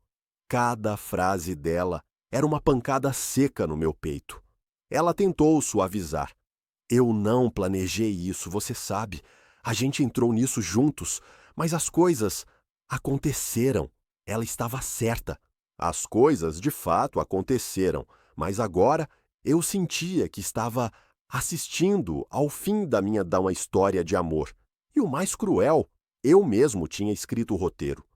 Cada frase dela era uma pancada seca no meu peito. Ela tentou suavizar. "Eu não planejei isso, você sabe. A gente entrou nisso juntos, mas as coisas aconteceram." Ela estava certa. As coisas, de fato, aconteceram, mas agora eu sentia que estava assistindo ao fim da uma história de amor. E o mais cruel, eu mesmo tinha escrito o roteiro.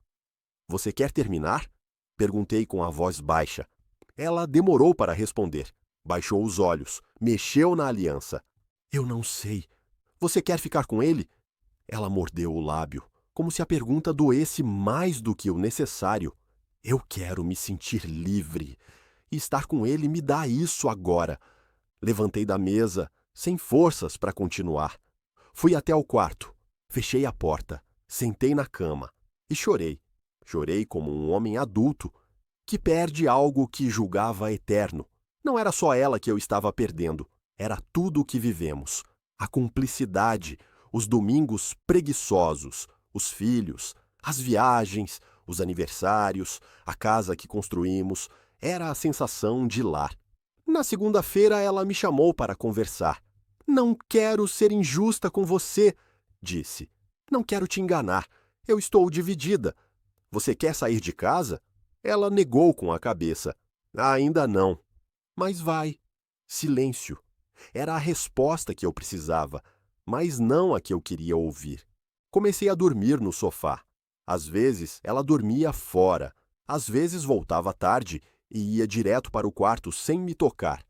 "Você quer terminar?" Perguntei com a voz baixa. Ela demorou para responder. Baixou os olhos, mexeu na aliança. "Eu não sei. Você quer ficar com ele?" Ela mordeu o lábio, como se a pergunta doesse mais do que o necessário. "Eu quero me sentir livre." e estar com ele me dá isso agora. Levantei da mesa, sem forças para continuar. Fui até o quarto, fechei a porta, sentei na cama e chorei. Chorei como um homem adulto que perde algo que julgava eterno. Não era só ela que eu estava perdendo, era tudo o que vivemos. A cumplicidade, os domingos preguiçosos, os filhos, as viagens, os aniversários, a casa que construímos, era a sensação de lar. Na segunda-feira ela me chamou para conversar. Não quero ser injusta com você, disse. Não quero te enganar. Eu estou dividida. Você quer sair de casa? Ela negou com a cabeça. Ainda não. Mas vai. Silêncio. Era a resposta que eu precisava, mas não a que eu queria ouvir. Comecei a dormir no sofá. Às vezes ela dormia fora. Às vezes voltava tarde e ia direto para o quarto sem me tocar.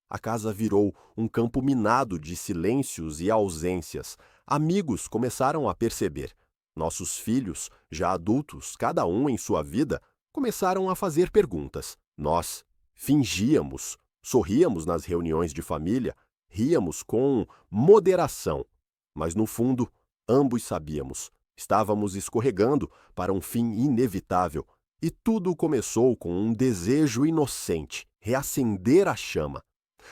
A casa virou um campo minado de silêncios e ausências. Amigos começaram a perceber. Nossos filhos, já adultos, cada um em sua vida, começaram a fazer perguntas. Nós fingíamos, sorríamos nas reuniões de família, ríamos com moderação. Mas, no fundo, ambos sabíamos. Estávamos escorregando para um fim inevitável. E tudo começou com um desejo inocente, reacender a chama.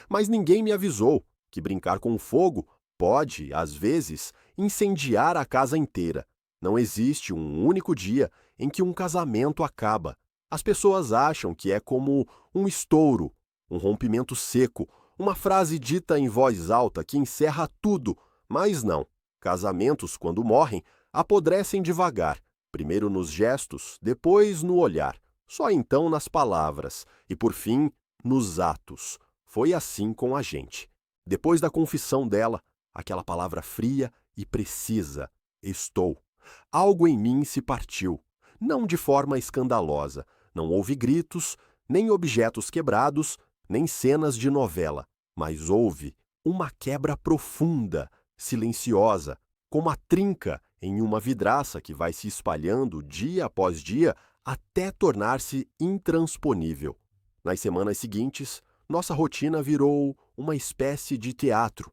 Mas ninguém me avisou que brincar com fogo pode, às vezes, incendiar a casa inteira. Não existe um único dia em que um casamento acaba. As pessoas acham que é como um estouro, um rompimento seco, uma frase dita em voz alta que encerra tudo, mas não. Casamentos, quando morrem, apodrecem devagar, primeiro nos gestos, depois no olhar, só então nas palavras e, por fim, nos atos. Foi assim com a gente. Depois da confissão dela, aquela palavra fria e precisa, estou. Algo em mim se partiu, não de forma escandalosa. Não houve gritos, nem objetos quebrados, nem cenas de novela, mas houve uma quebra profunda, silenciosa, como a trinca em uma vidraça que vai se espalhando dia após dia até tornar-se intransponível. Nas semanas seguintes, nossa rotina virou uma espécie de teatro.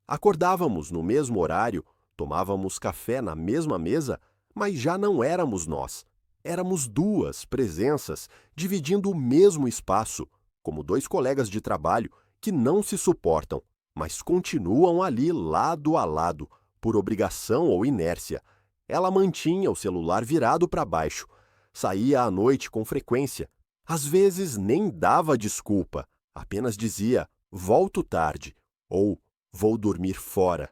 Acordávamos no mesmo horário, tomávamos café na mesma mesa, mas já não éramos nós. Éramos duas presenças dividindo o mesmo espaço, como dois colegas de trabalho que não se suportam, mas continuam ali lado a lado, por obrigação ou inércia. Ela mantinha o celular virado para baixo, saía à noite com frequência. Às vezes nem dava desculpa, apenas dizia, volto tarde, ou vou dormir fora.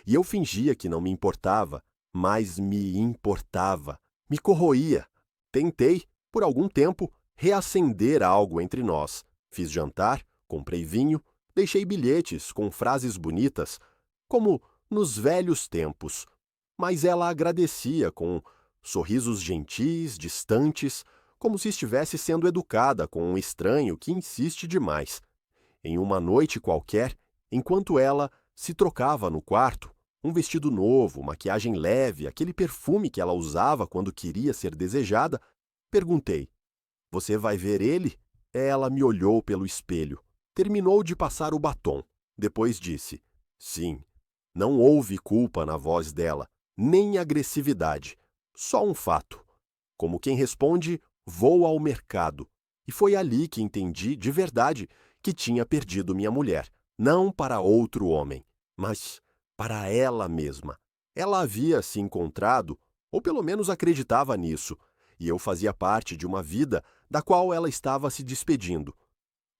E eu fingia que não me importava, mas me importava, me corroía. Tentei, por algum tempo, reacender algo entre nós. Fiz jantar, comprei vinho, deixei bilhetes com frases bonitas, como nos velhos tempos. Mas ela agradecia com sorrisos gentis, distantes, como se estivesse sendo educada com um estranho que insiste demais. Em uma noite qualquer, enquanto ela se trocava no quarto, um vestido novo, maquiagem leve, aquele perfume que ela usava quando queria ser desejada, perguntei, você vai ver ele? Ela me olhou pelo espelho. Terminou de passar o batom. Depois disse, sim. Não houve culpa na voz dela, nem agressividade. Só um fato. Como quem responde, vou ao mercado. E foi ali que entendi, de verdade, que tinha perdido minha mulher. Não para outro homem, mas para ela mesma. Ela havia se encontrado, ou pelo menos acreditava nisso, e eu fazia parte de uma vida da qual ela estava se despedindo.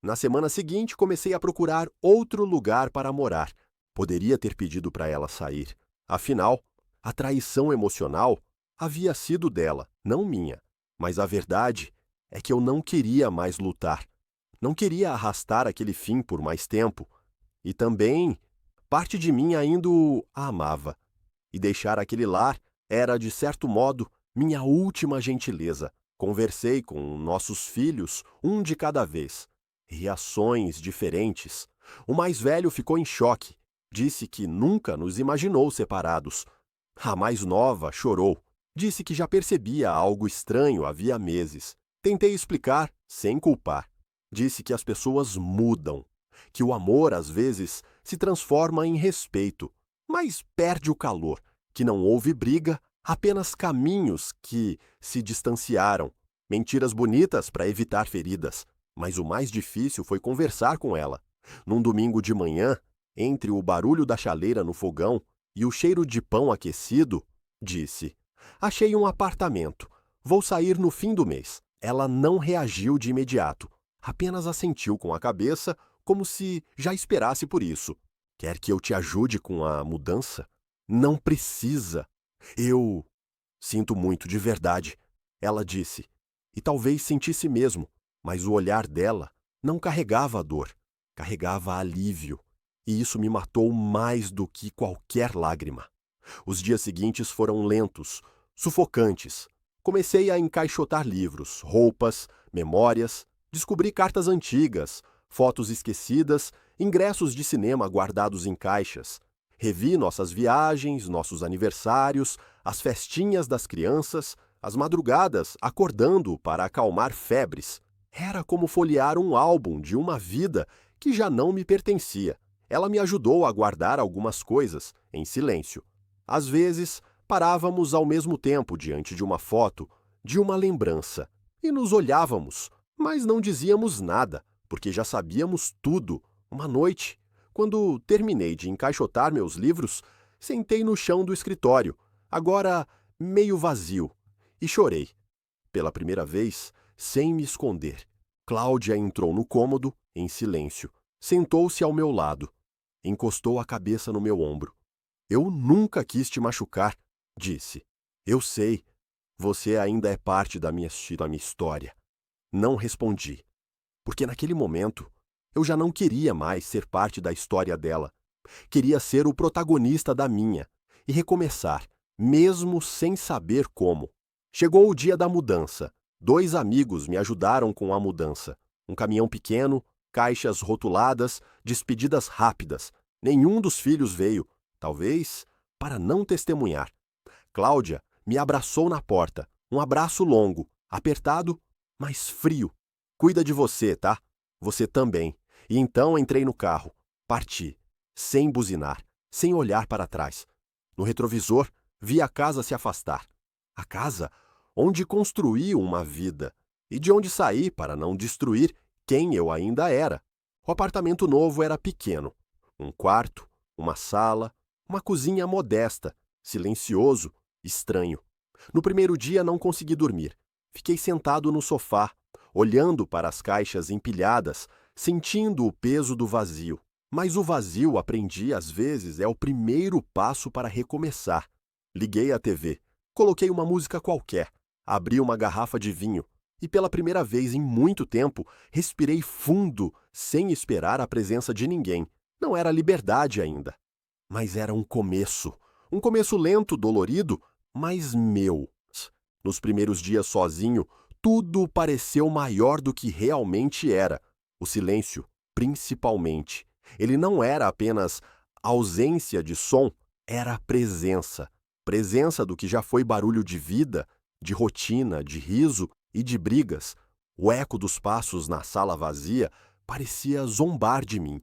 Na semana seguinte, comecei a procurar outro lugar para morar. Poderia ter pedido para ela sair. Afinal, a traição emocional havia sido dela, não minha. Mas a verdade é que eu não queria mais lutar. Não queria arrastar aquele fim por mais tempo. E também, parte de mim ainda o amava. E deixar aquele lar era, de certo modo, minha última gentileza. Conversei com nossos filhos, um de cada vez. Reações diferentes. O mais velho ficou em choque. Disse que nunca nos imaginou separados. A mais nova chorou. Disse que já percebia algo estranho havia meses. Tentei explicar, sem culpar. Disse que as pessoas mudam, que o amor, às vezes, se transforma em respeito, mas perde o calor, que não houve briga, apenas caminhos que se distanciaram, mentiras bonitas para evitar feridas. Mas o mais difícil foi conversar com ela. Num domingo de manhã, entre o barulho da chaleira no fogão e o cheiro de pão aquecido, disse: "Achei um apartamento. Vou sair no fim do mês." Ela não reagiu de imediato, apenas assentiu com a cabeça, como se já esperasse por isso. "Quer que eu te ajude com a mudança?" "Não precisa." "Eu sinto muito, de verdade," ela disse. E talvez sentisse mesmo, mas o olhar dela não carregava a dor, carregava alívio. E isso me matou mais do que qualquer lágrima. Os dias seguintes foram lentos, sufocantes. Comecei a encaixotar livros, roupas, memórias, descobri cartas antigas, fotos esquecidas, ingressos de cinema guardados em caixas. Revi nossas viagens, nossos aniversários, as festinhas das crianças, as madrugadas acordando para acalmar febres. Era como folhear um álbum de uma vida que já não me pertencia. Ela me ajudou a guardar algumas coisas, em silêncio. Às vezes, parávamos ao mesmo tempo diante de uma foto, de uma lembrança, e nos olhávamos, mas não dizíamos nada, porque já sabíamos tudo. Uma noite, quando terminei de encaixotar meus livros, sentei no chão do escritório, agora meio vazio, e chorei. Pela primeira vez, sem me esconder. Cláudia entrou no cômodo, em silêncio. Sentou-se ao meu lado. Encostou a cabeça no meu ombro. "Eu nunca quis te machucar," disse. "Eu sei. Você ainda é parte da minha história." Não respondi, porque naquele momento eu já não queria mais ser parte da história dela. Queria ser o protagonista da minha e recomeçar, mesmo sem saber como. Chegou o dia da mudança. 2 amigos me ajudaram com a mudança. Um caminhão pequeno, caixas rotuladas, despedidas rápidas. Nenhum dos filhos veio, talvez para não testemunhar. Cláudia me abraçou na porta. Um abraço longo, apertado, mas frio. "Cuida de você, tá? Você também." E então entrei no carro. Parti, sem buzinar, sem olhar para trás. No retrovisor, vi a casa se afastar. A casa onde construí uma vida e de onde saí para não destruir quem eu ainda era. O apartamento novo era pequeno. Um quarto, uma sala, uma cozinha modesta, silencioso, estranho. No primeiro dia não consegui dormir. Fiquei sentado no sofá, olhando para as caixas empilhadas, sentindo o peso do vazio. Mas o vazio, aprendi às vezes, é o primeiro passo para recomeçar. Liguei a TV, coloquei uma música qualquer, abri uma garrafa de vinho e pela primeira vez em muito tempo respirei fundo, sem esperar a presença de ninguém. Não era liberdade ainda, mas era um começo lento, dolorido, mas meu. Nos primeiros dias sozinho, tudo pareceu maior do que realmente era. O silêncio, principalmente. Ele não era apenas ausência de som, era presença. Presença do que já foi barulho de vida, de rotina, de riso e de brigas. O eco dos passos na sala vazia parecia zombar de mim.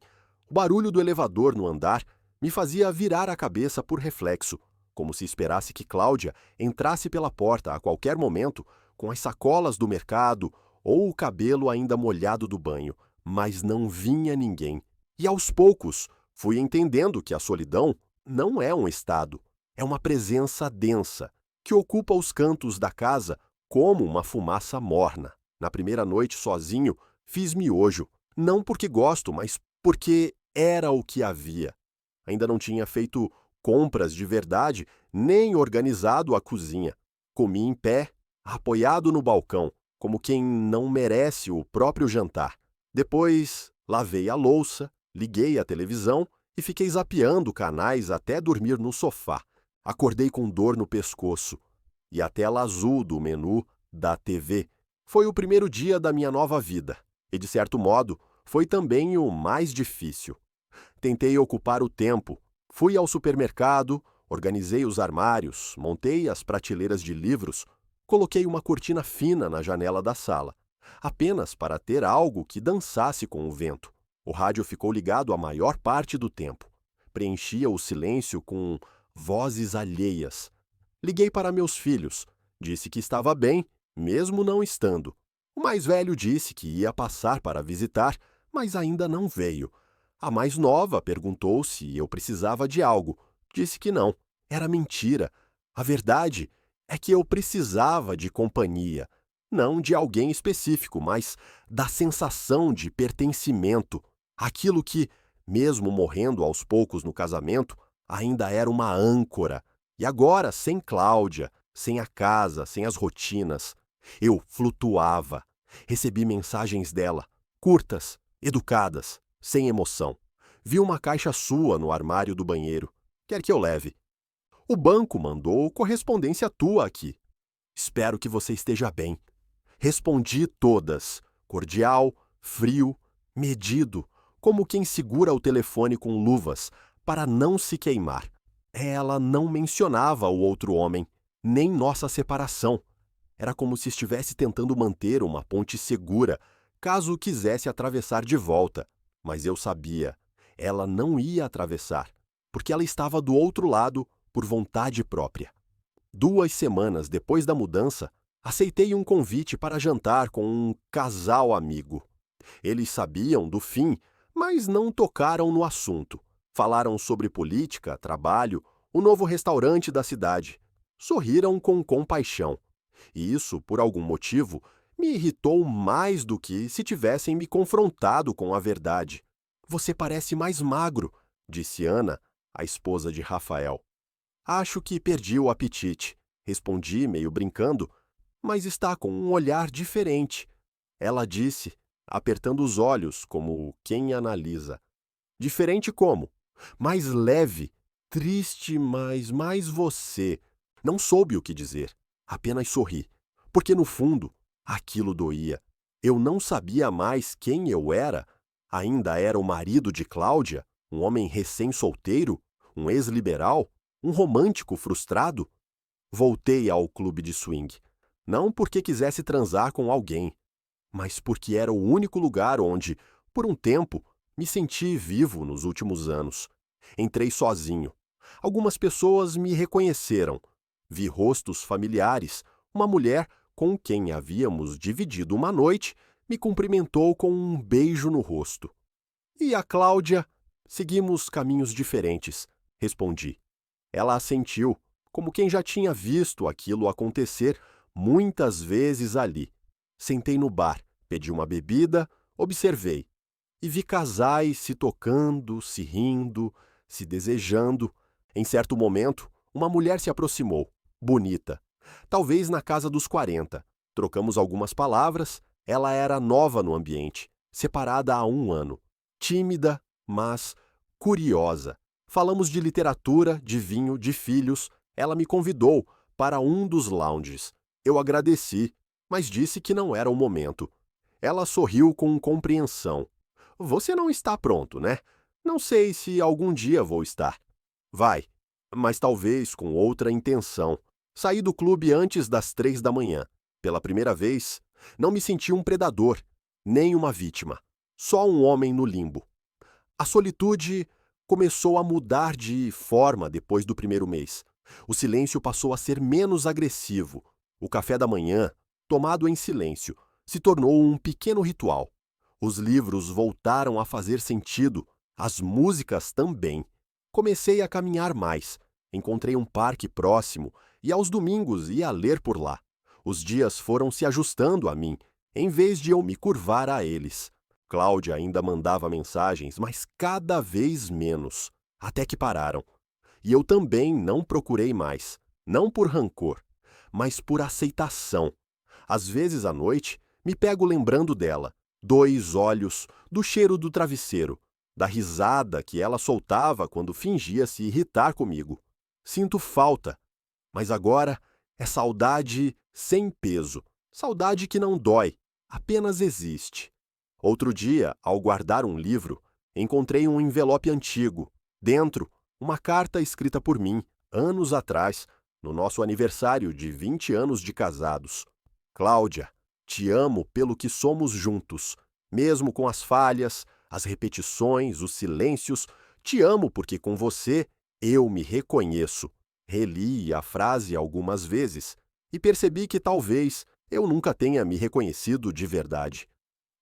O barulho do elevador no andar me fazia virar a cabeça por reflexo, como se esperasse que Cláudia entrasse pela porta a qualquer momento com as sacolas do mercado ou o cabelo ainda molhado do banho, mas não vinha ninguém. E aos poucos fui entendendo que a solidão não é um estado, é uma presença densa, que ocupa os cantos da casa como uma fumaça morna. Na primeira noite sozinho, fiz miojo, não porque gosto, mas porque era o que havia. Ainda não tinha feito compras de verdade, nem organizado a cozinha. Comi em pé, apoiado no balcão, como quem não merece o próprio jantar. Depois, lavei a louça, liguei a televisão e fiquei zapeando canais até dormir no sofá. Acordei com dor no pescoço. E a tela azul do menu da TV. Foi o primeiro dia da minha nova vida. E, de certo modo, foi também o mais difícil. Tentei ocupar o tempo. Fui ao supermercado, organizei os armários, montei as prateleiras de livros, coloquei uma cortina fina na janela da sala. apenas para ter algo que dançasse com o vento. O rádio ficou ligado a maior parte do tempo. Preenchia o silêncio com vozes alheias. Liguei para meus filhos. Disse que estava bem, mesmo não estando. O mais velho disse que ia passar para visitar, mas ainda não veio. A mais nova perguntou se eu precisava de algo. Disse que não. Era mentira. A verdade é que eu precisava de companhia. Não de alguém específico, mas da sensação de pertencimento. Aquilo que, mesmo morrendo aos poucos no casamento, ainda era uma âncora. E agora, sem Cláudia, sem a casa, sem as rotinas, eu flutuava. Recebi mensagens dela, curtas, educadas, sem emoção. Vi uma caixa sua no armário do banheiro. Quer que eu leve? O banco mandou correspondência tua aqui. Espero que você esteja bem. Respondi todas, cordial, frio, medido, como quem segura o telefone com luvas, para não se queimar. Ela não mencionava o outro homem, nem nossa separação. Era como se estivesse tentando manter uma ponte segura, caso quisesse atravessar de volta. Mas eu sabia, ela não ia atravessar, porque ela estava do outro lado por vontade própria. 2 semanas depois da mudança, aceitei um convite para jantar com um casal amigo. Eles sabiam do fim, mas não tocaram no assunto. Falaram sobre política, trabalho, o novo restaurante da cidade. Sorriram com compaixão. E isso, por algum motivo, me irritou mais do que se tivessem me confrontado com a verdade. Você parece mais magro, disse Ana, a esposa de Rafael. Acho que perdi o apetite, respondi meio brincando, mas está com um olhar diferente. Ela disse, apertando os olhos como quem analisa. Diferente como? Mais leve, triste, mas mais você. Não soube o que dizer, apenas sorri, porque no fundo aquilo doía. Eu não sabia mais quem eu era. Ainda era o marido de Cláudia, um homem recém-solteiro, um ex-liberal, um romântico frustrado. Voltei ao clube de swing, não porque quisesse transar com alguém, mas porque era o único lugar onde, por um tempo, me senti vivo nos últimos anos. Entrei sozinho. Algumas pessoas me reconheceram. Vi rostos familiares. Uma mulher com quem havíamos dividido uma noite me cumprimentou com um beijo no rosto. E a Cláudia? Seguimos caminhos diferentes, respondi. Ela assentiu, como quem já tinha visto aquilo acontecer muitas vezes ali. Sentei no bar, pedi uma bebida, observei. E vi casais se tocando, se rindo, se desejando. Em certo momento, uma mulher se aproximou, bonita. Talvez na casa dos 40. Trocamos algumas palavras. Ela era nova no ambiente, separada há 1 ano. Tímida, mas curiosa. Falamos de literatura, de vinho, de filhos. Ela me convidou para um dos lounges. Eu agradeci, mas disse que não era o momento. Ela sorriu com compreensão. Você não está pronto, né? Não sei se algum dia vou estar. Vai, mas talvez com outra intenção. Saí do clube antes das 3 da manhã. Pela primeira vez, não me senti um predador, nem uma vítima. Só um homem no limbo. A solitude começou a mudar de forma depois do primeiro mês. O silêncio passou a ser menos agressivo. O café da manhã, tomado em silêncio, se tornou um pequeno ritual. Os livros voltaram a fazer sentido, as músicas também. Comecei a caminhar mais. Encontrei um parque próximo e aos domingos ia ler por lá. Os dias foram se ajustando a mim, em vez de eu me curvar a eles. Cláudia ainda mandava mensagens, mas cada vez menos, até que pararam. E eu também não procurei mais, não por rancor, mas por aceitação. Às vezes à noite, me pego lembrando dela, 2 olhos, do cheiro do travesseiro, da risada que ela soltava quando fingia se irritar comigo. Sinto falta, mas agora é saudade sem peso, saudade que não dói, apenas existe. Outro dia, ao guardar um livro, encontrei um envelope antigo. Dentro, uma carta escrita por mim, anos atrás, no nosso aniversário de 20 anos de casados. Cláudia, Te amo pelo que somos juntos, mesmo com as falhas, as repetições, os silêncios. Te amo porque com você eu me reconheço. Reli a frase algumas vezes e percebi que talvez eu nunca tenha me reconhecido de verdade.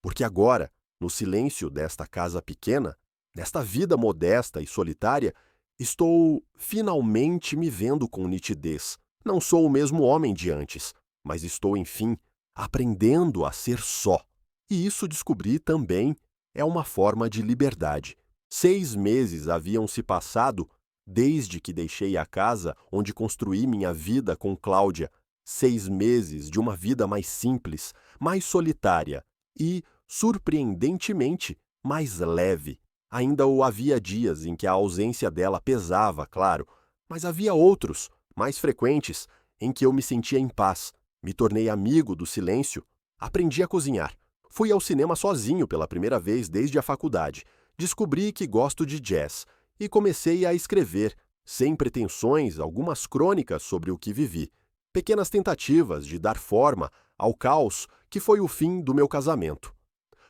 Porque agora, no silêncio desta casa pequena, nesta vida modesta e solitária, estou finalmente me vendo com nitidez. Não sou o mesmo homem de antes, mas estou, enfim, aprendendo a ser só. E isso descobri também é uma forma de liberdade. 6 meses haviam se passado desde que deixei a casa onde construí minha vida com Cláudia. 6 meses de uma vida mais simples, mais solitária e, surpreendentemente, mais leve. Ainda havia dias em que a ausência dela pesava, claro, mas havia outros, mais frequentes, em que eu me sentia em paz. Me tornei amigo do silêncio, aprendi a cozinhar. Fui ao cinema sozinho pela primeira vez desde a faculdade. Descobri que gosto de jazz e comecei a escrever, sem pretensões, algumas crônicas sobre o que vivi. Pequenas tentativas de dar forma ao caos que foi o fim do meu casamento.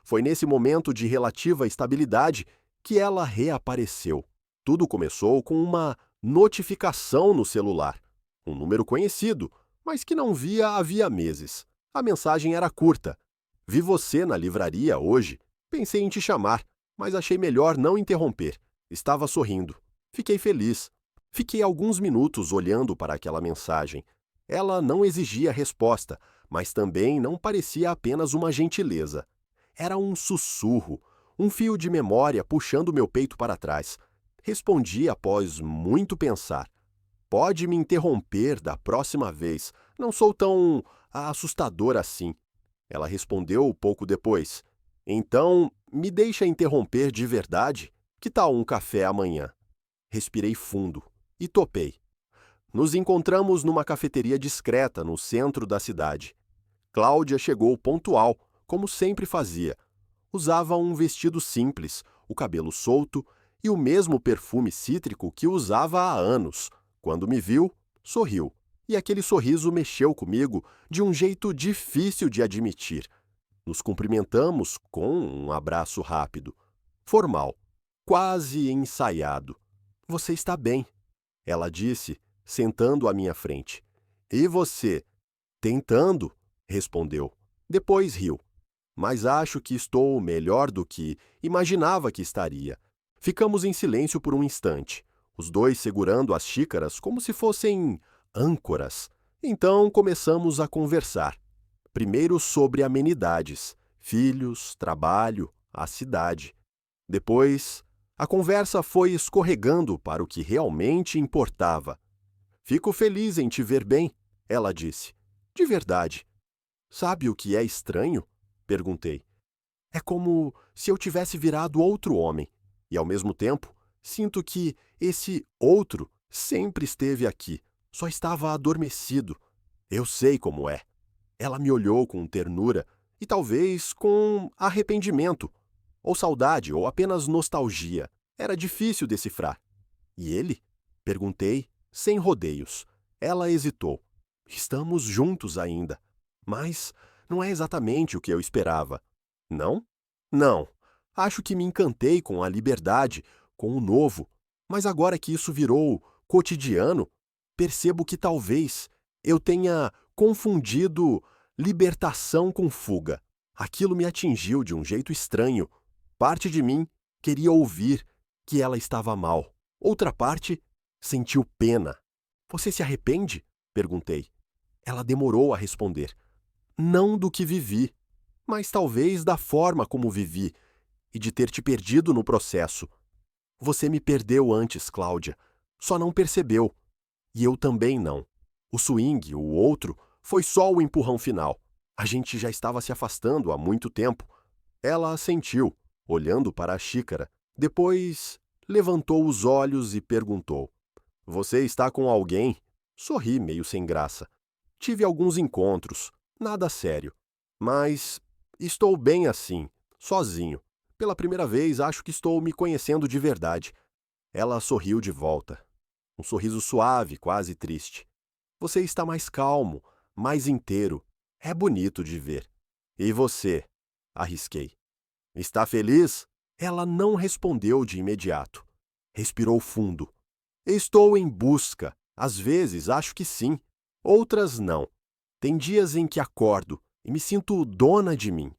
Foi nesse momento de relativa estabilidade que ela reapareceu. Tudo começou com uma notificação no celular. Um número conhecido, mas que não via havia meses. A mensagem era curta. Vi você na livraria hoje. Pensei em te chamar, mas achei melhor não interromper. Estava sorrindo. Fiquei feliz. Fiquei alguns minutos olhando para aquela mensagem. Ela não exigia resposta, mas também não parecia apenas uma gentileza. Era um sussurro, um fio de memória puxando meu peito para trás. Respondi após muito pensar. Pode me interromper da próxima vez. Não sou tão assustador assim. Ela respondeu pouco depois. Então, me deixa interromper de verdade? Que tal um café amanhã? Respirei fundo e topei. Nos encontramos numa cafeteria discreta no centro da cidade. Cláudia chegou pontual, como sempre fazia. Usava um vestido simples, o cabelo solto e o mesmo perfume cítrico que usava há anos. Quando me viu, sorriu. E aquele sorriso mexeu comigo de um jeito difícil de admitir. Nos cumprimentamos com um abraço rápido, formal, quase ensaiado. Você está bem, ela disse, sentando à minha frente. E você? Tentando, respondeu. Depois riu. Mas acho que estou melhor do que imaginava que estaria. Ficamos em silêncio por um instante, os dois segurando as xícaras como se fossem âncoras. Então começamos a conversar. Primeiro sobre amenidades, filhos, trabalho, a cidade. Depois, a conversa foi escorregando para o que realmente importava. Fico feliz em te ver bem, ela disse. De verdade. Sabe o que é estranho? Perguntei. É como se eu tivesse virado outro homem. E, ao mesmo tempo, sinto que esse outro sempre esteve aqui, só estava adormecido. Eu sei como é. Ela me olhou com ternura e talvez com arrependimento, ou saudade, ou apenas nostalgia. Era difícil decifrar. E ele? Perguntei, sem rodeios. Ela hesitou. Estamos juntos ainda. Mas não é exatamente o que eu esperava. Não? Não. Acho que me encantei com a liberdade, com o novo. Mas agora que isso virou cotidiano, percebo que talvez eu tenha confundido libertação com fuga. Aquilo me atingiu de um jeito estranho. Parte de mim queria ouvir que ela estava mal. Outra parte sentiu pena. Você se arrepende? Perguntei. Ela demorou a responder. Não do que vivi, mas talvez da forma como vivi e de ter te perdido no processo. Você me perdeu antes, Cláudia. Só não percebeu. E eu também não. O swing, o outro, foi só o empurrão final. A gente já estava se afastando há muito tempo. Ela assentiu, olhando para a xícara. Depois levantou os olhos e perguntou. Você está com alguém? Sorri, meio sem graça. Tive alguns encontros, nada sério. Mas estou bem assim, sozinho. Pela primeira vez, acho que estou me conhecendo de verdade. Ela sorriu de volta. Um sorriso suave, quase triste. Você está mais calmo, mais inteiro. É bonito de ver. E você? Arrisquei. Está feliz? Ela não respondeu de imediato. Respirou fundo. Estou em busca. Às vezes acho que sim, outras não. Tem dias em que acordo e me sinto dona de mim.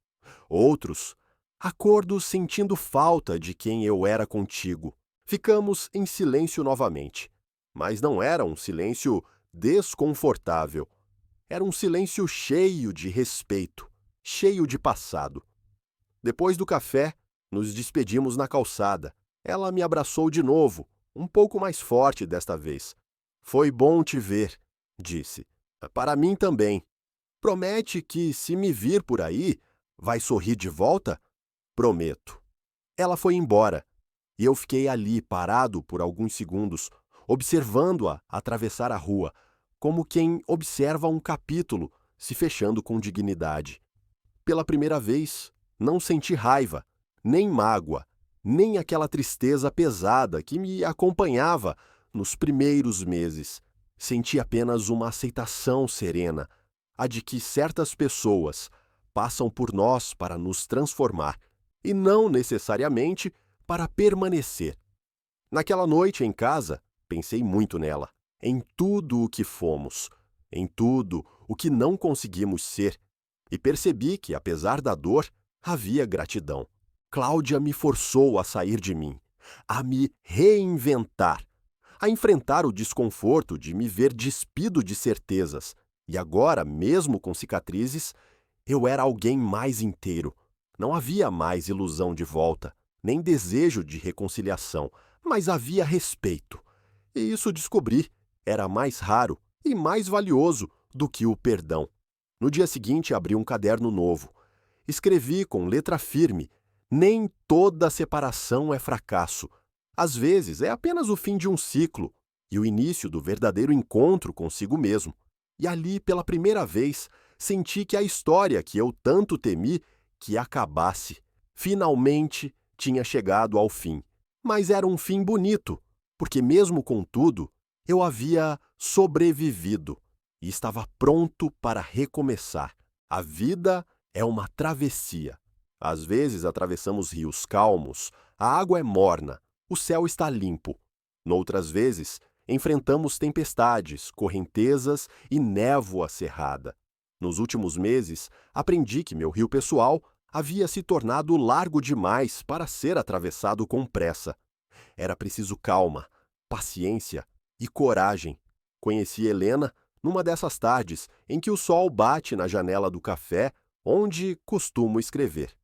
Outros, acordo sentindo falta de quem eu era contigo. Ficamos em silêncio novamente. Mas não era um silêncio desconfortável. Era um silêncio cheio de respeito, cheio de passado. Depois do café, nos despedimos na calçada. Ela me abraçou de novo, um pouco mais forte desta vez. Foi bom te ver, disse. Para mim também. Promete que, se me vir por aí, vai sorrir de volta? Prometo. Ela foi embora, e eu fiquei ali parado por alguns segundos, observando-a atravessar a rua, como quem observa um capítulo se fechando com dignidade. Pela primeira vez, não senti raiva, nem mágoa, nem aquela tristeza pesada que me acompanhava nos primeiros meses. Senti apenas uma aceitação serena, a de que certas pessoas passam por nós para nos transformar, e não necessariamente para permanecer. Naquela noite em casa, pensei muito nela, em tudo o que fomos, em tudo o que não conseguimos ser, e percebi que, apesar da dor, havia gratidão. Cláudia me forçou a sair de mim, a me reinventar, a enfrentar o desconforto de me ver despido de certezas. E agora, mesmo com cicatrizes, eu era alguém mais inteiro. Não havia mais ilusão de volta, nem desejo de reconciliação, mas havia respeito. E isso descobri, era mais raro e mais valioso do que o perdão. No dia seguinte, abri um caderno novo. Escrevi com letra firme: nem toda separação é fracasso. Às vezes é apenas o fim de um ciclo e o início do verdadeiro encontro consigo mesmo. E ali, pela primeira vez, senti que a história que eu tanto temi que acabasse, finalmente tinha chegado ao fim. Mas era um fim bonito, porque mesmo com tudo, eu havia sobrevivido e estava pronto para recomeçar. A vida é uma travessia. Às vezes atravessamos rios calmos, a água é morna, o céu está limpo. Noutras vezes, enfrentamos tempestades, correntezas e névoa cerrada. Nos últimos meses, aprendi que meu rio pessoal havia se tornado largo demais para ser atravessado com pressa. Era preciso calma, paciência e coragem. Conheci Helena numa dessas tardes em que o sol bate na janela do café onde costumo escrever.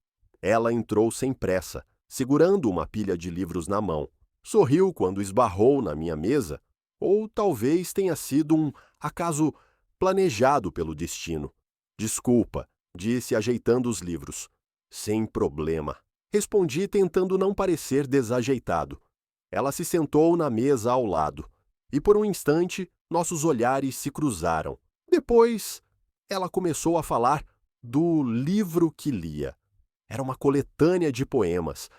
Ela entrou sem pressa, segurando uma pilha de livros na mão. Sorriu quando esbarrou na minha mesa, ou talvez tenha sido um acaso planejado pelo destino. Desculpa, disse ajeitando os livros. Sem problema. Respondi tentando não parecer desajeitado. Ela se sentou na mesa ao lado, e por um instante nossos olhares se cruzaram. Depois, ela começou a falar do livro que lia. Era uma coletânea de poemas,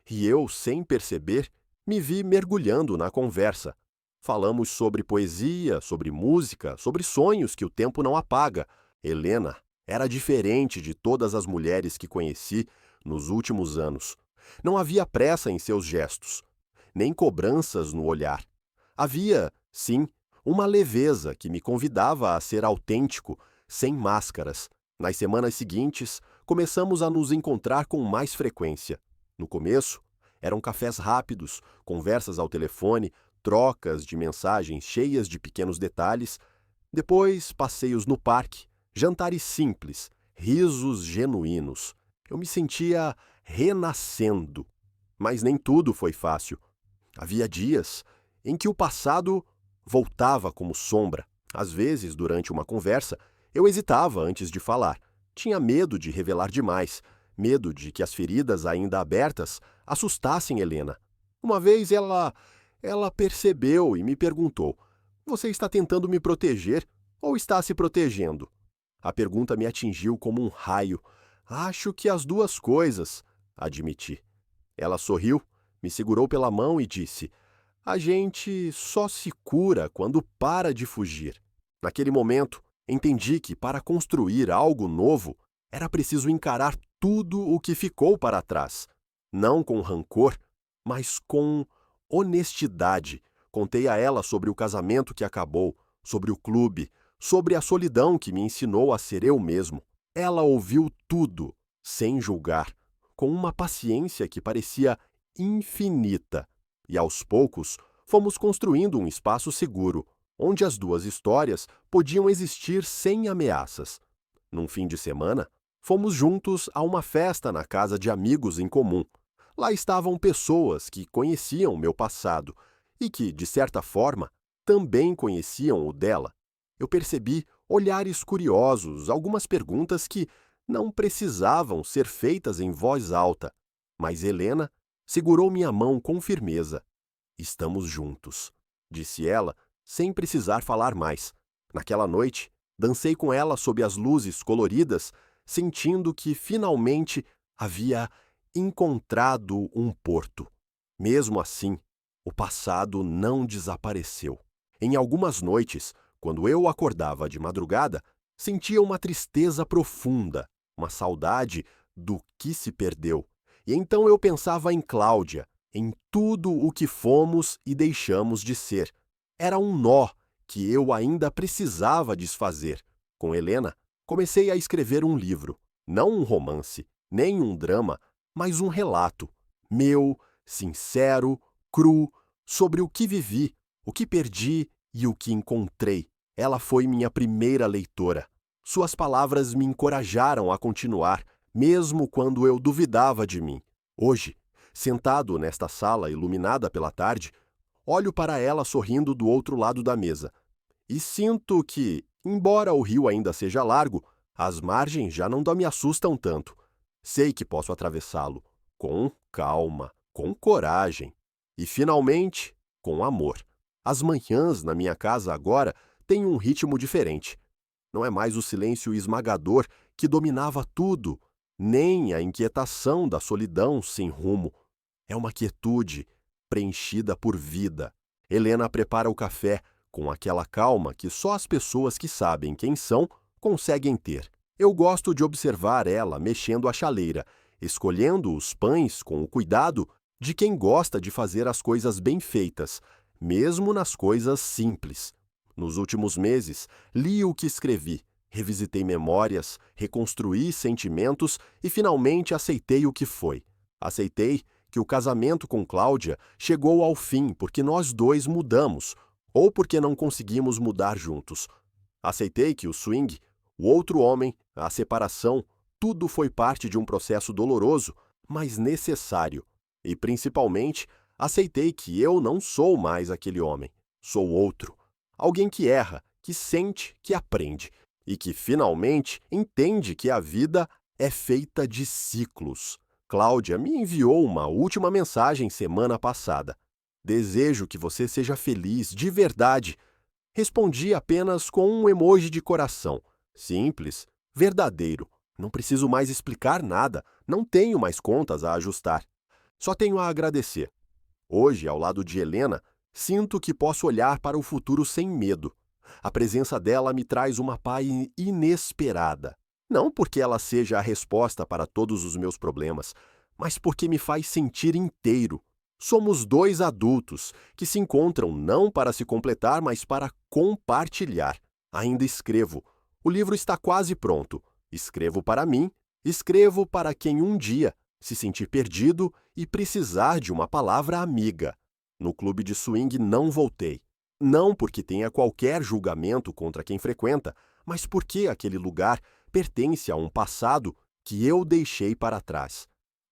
e eu, sem perceber, me vi mergulhando na conversa. Falamos sobre poesia, sobre música, sobre sonhos que o tempo não apaga. Helena era diferente de todas as mulheres que conheci nos últimos anos. Não havia pressa em seus gestos, nem cobranças no olhar. Havia, sim, uma leveza que me convidava a ser autêntico, sem máscaras. Nas semanas seguintes, começamos a nos encontrar com mais frequência. No começo, eram cafés rápidos, conversas ao telefone, trocas de mensagens cheias de pequenos detalhes. Depois, passeios no parque, jantares simples, risos genuínos. Eu me sentia renascendo. Mas nem tudo foi fácil. Havia dias em que o passado voltava como sombra. Às vezes, durante uma conversa, eu hesitava antes de falar. Tinha medo de revelar demais, medo de que as feridas ainda abertas assustassem Helena. Uma vez ela percebeu e me perguntou: você está tentando me proteger ou está se protegendo? A pergunta me atingiu como um raio. Acho que as duas coisas, admiti. Ela sorriu, me segurou pela mão e disse: a gente só se cura quando para de fugir. Naquele momento, entendi que para construir algo novo, Era preciso encarar tudo o que ficou para trás. Não com rancor, mas com honestidade. Contei a ela sobre o casamento que acabou, sobre o clube, sobre a solidão que me ensinou a ser eu mesmo. Ela ouviu tudo, sem julgar, com uma paciência que parecia infinita. E aos poucos, fomos construindo um espaço seguro, onde as duas histórias podiam existir sem ameaças. Num fim de semana, fomos juntos a uma festa na casa de amigos em comum. Lá estavam pessoas que conheciam meu passado e que, de certa forma, também conheciam o dela. Eu percebi olhares curiosos, algumas perguntas que não precisavam ser feitas em voz alta, mas Helena segurou minha mão com firmeza. Estamos juntos, disse ela, sem precisar falar mais. Naquela noite, dancei com ela sob as luzes coloridas, sentindo que finalmente havia encontrado um porto. Mesmo assim, o passado não desapareceu. Em algumas noites, quando eu acordava de madrugada, sentia uma tristeza profunda, uma saudade do que se perdeu. E então eu pensava em Cláudia, em tudo o que fomos e deixamos de ser. Era um nó que eu ainda precisava desfazer. Com Helena, comecei a escrever um livro, não um romance, nem um drama, mas um relato, meu, sincero, cru, sobre o que vivi, o que perdi e o que encontrei. Ela foi minha primeira leitora. Suas palavras me encorajaram a continuar, mesmo quando eu duvidava de mim. Hoje, sentado nesta sala iluminada pela tarde, olho para ela sorrindo do outro lado da mesa e sinto que, embora o rio ainda seja largo, as margens já não me assustam tanto. Sei que posso atravessá-lo com calma, com coragem e, finalmente, com amor. As manhãs na minha casa agora têm um ritmo diferente. Não é mais o silêncio esmagador que dominava tudo, nem a inquietação da solidão sem rumo. É uma quietude preenchida por vida. Helena prepara o café com aquela calma que só as pessoas que sabem quem são conseguem ter. Eu gosto de observar ela mexendo a chaleira, escolhendo os pães com o cuidado de quem gosta de fazer as coisas bem feitas, mesmo nas coisas simples. Nos últimos meses, li o que escrevi, revisitei memórias, reconstruí sentimentos e finalmente aceitei o que foi. Aceitei que o casamento com Cláudia chegou ao fim porque nós dois mudamos, ou porque não conseguimos mudar juntos. Aceitei que o swing, o outro homem, a separação, tudo foi parte de um processo doloroso, mas necessário. E, principalmente, aceitei que eu não sou mais aquele homem. Sou outro. Alguém que erra, que sente, que aprende. E que, finalmente, entende que a vida é feita de ciclos. Cláudia me enviou uma última mensagem semana passada. Desejo que você seja feliz, de verdade. Respondi apenas com um emoji de coração. Simples, verdadeiro. Não preciso mais explicar nada, não tenho mais contas a ajustar. Só tenho a agradecer. Hoje, ao lado de Helena, sinto que posso olhar para o futuro sem medo. A presença dela me traz uma paz inesperada. Não porque ela seja a resposta para todos os meus problemas, mas porque me faz sentir inteiro. Somos dois adultos que se encontram não para se completar, mas para compartilhar. Ainda escrevo. O livro está quase pronto. Escrevo para mim, escrevo para quem um dia se sentir perdido e precisar de uma palavra amiga. No clube de swing não voltei. Não porque tenha qualquer julgamento contra quem frequenta, mas porque aquele lugar pertence a um passado que eu deixei para trás.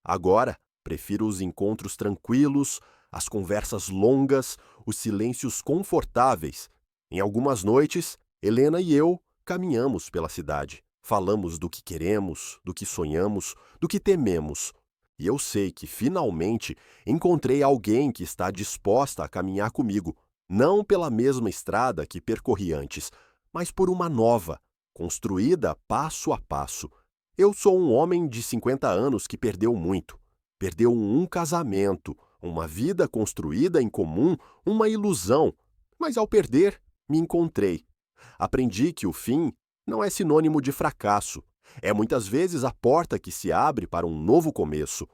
Agora, prefiro os encontros tranquilos, as conversas longas, os silêncios confortáveis. Em algumas noites, Helena e eu caminhamos pela cidade. Falamos do que queremos, do que sonhamos, do que tememos. E eu sei que, finalmente, encontrei alguém que está disposta a caminhar comigo, não pela mesma estrada que percorri antes, mas por uma nova, construída passo a passo. Eu sou um homem de 50 anos que perdeu muito. Perdeu um casamento, uma vida construída em comum, uma ilusão. Mas ao perder, me encontrei. Aprendi que o fim não é sinônimo de fracasso É muitas vezes a porta que se abre para um novo começo,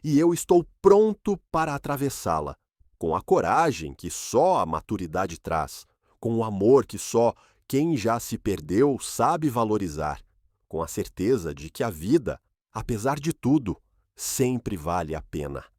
e eu estou pronto para atravessá-la, com a coragem que só a maturidade traz, com o amor que só quem já se perdeu sabe valorizar, com a certeza de que a vida, apesar de tudo, sempre vale a pena.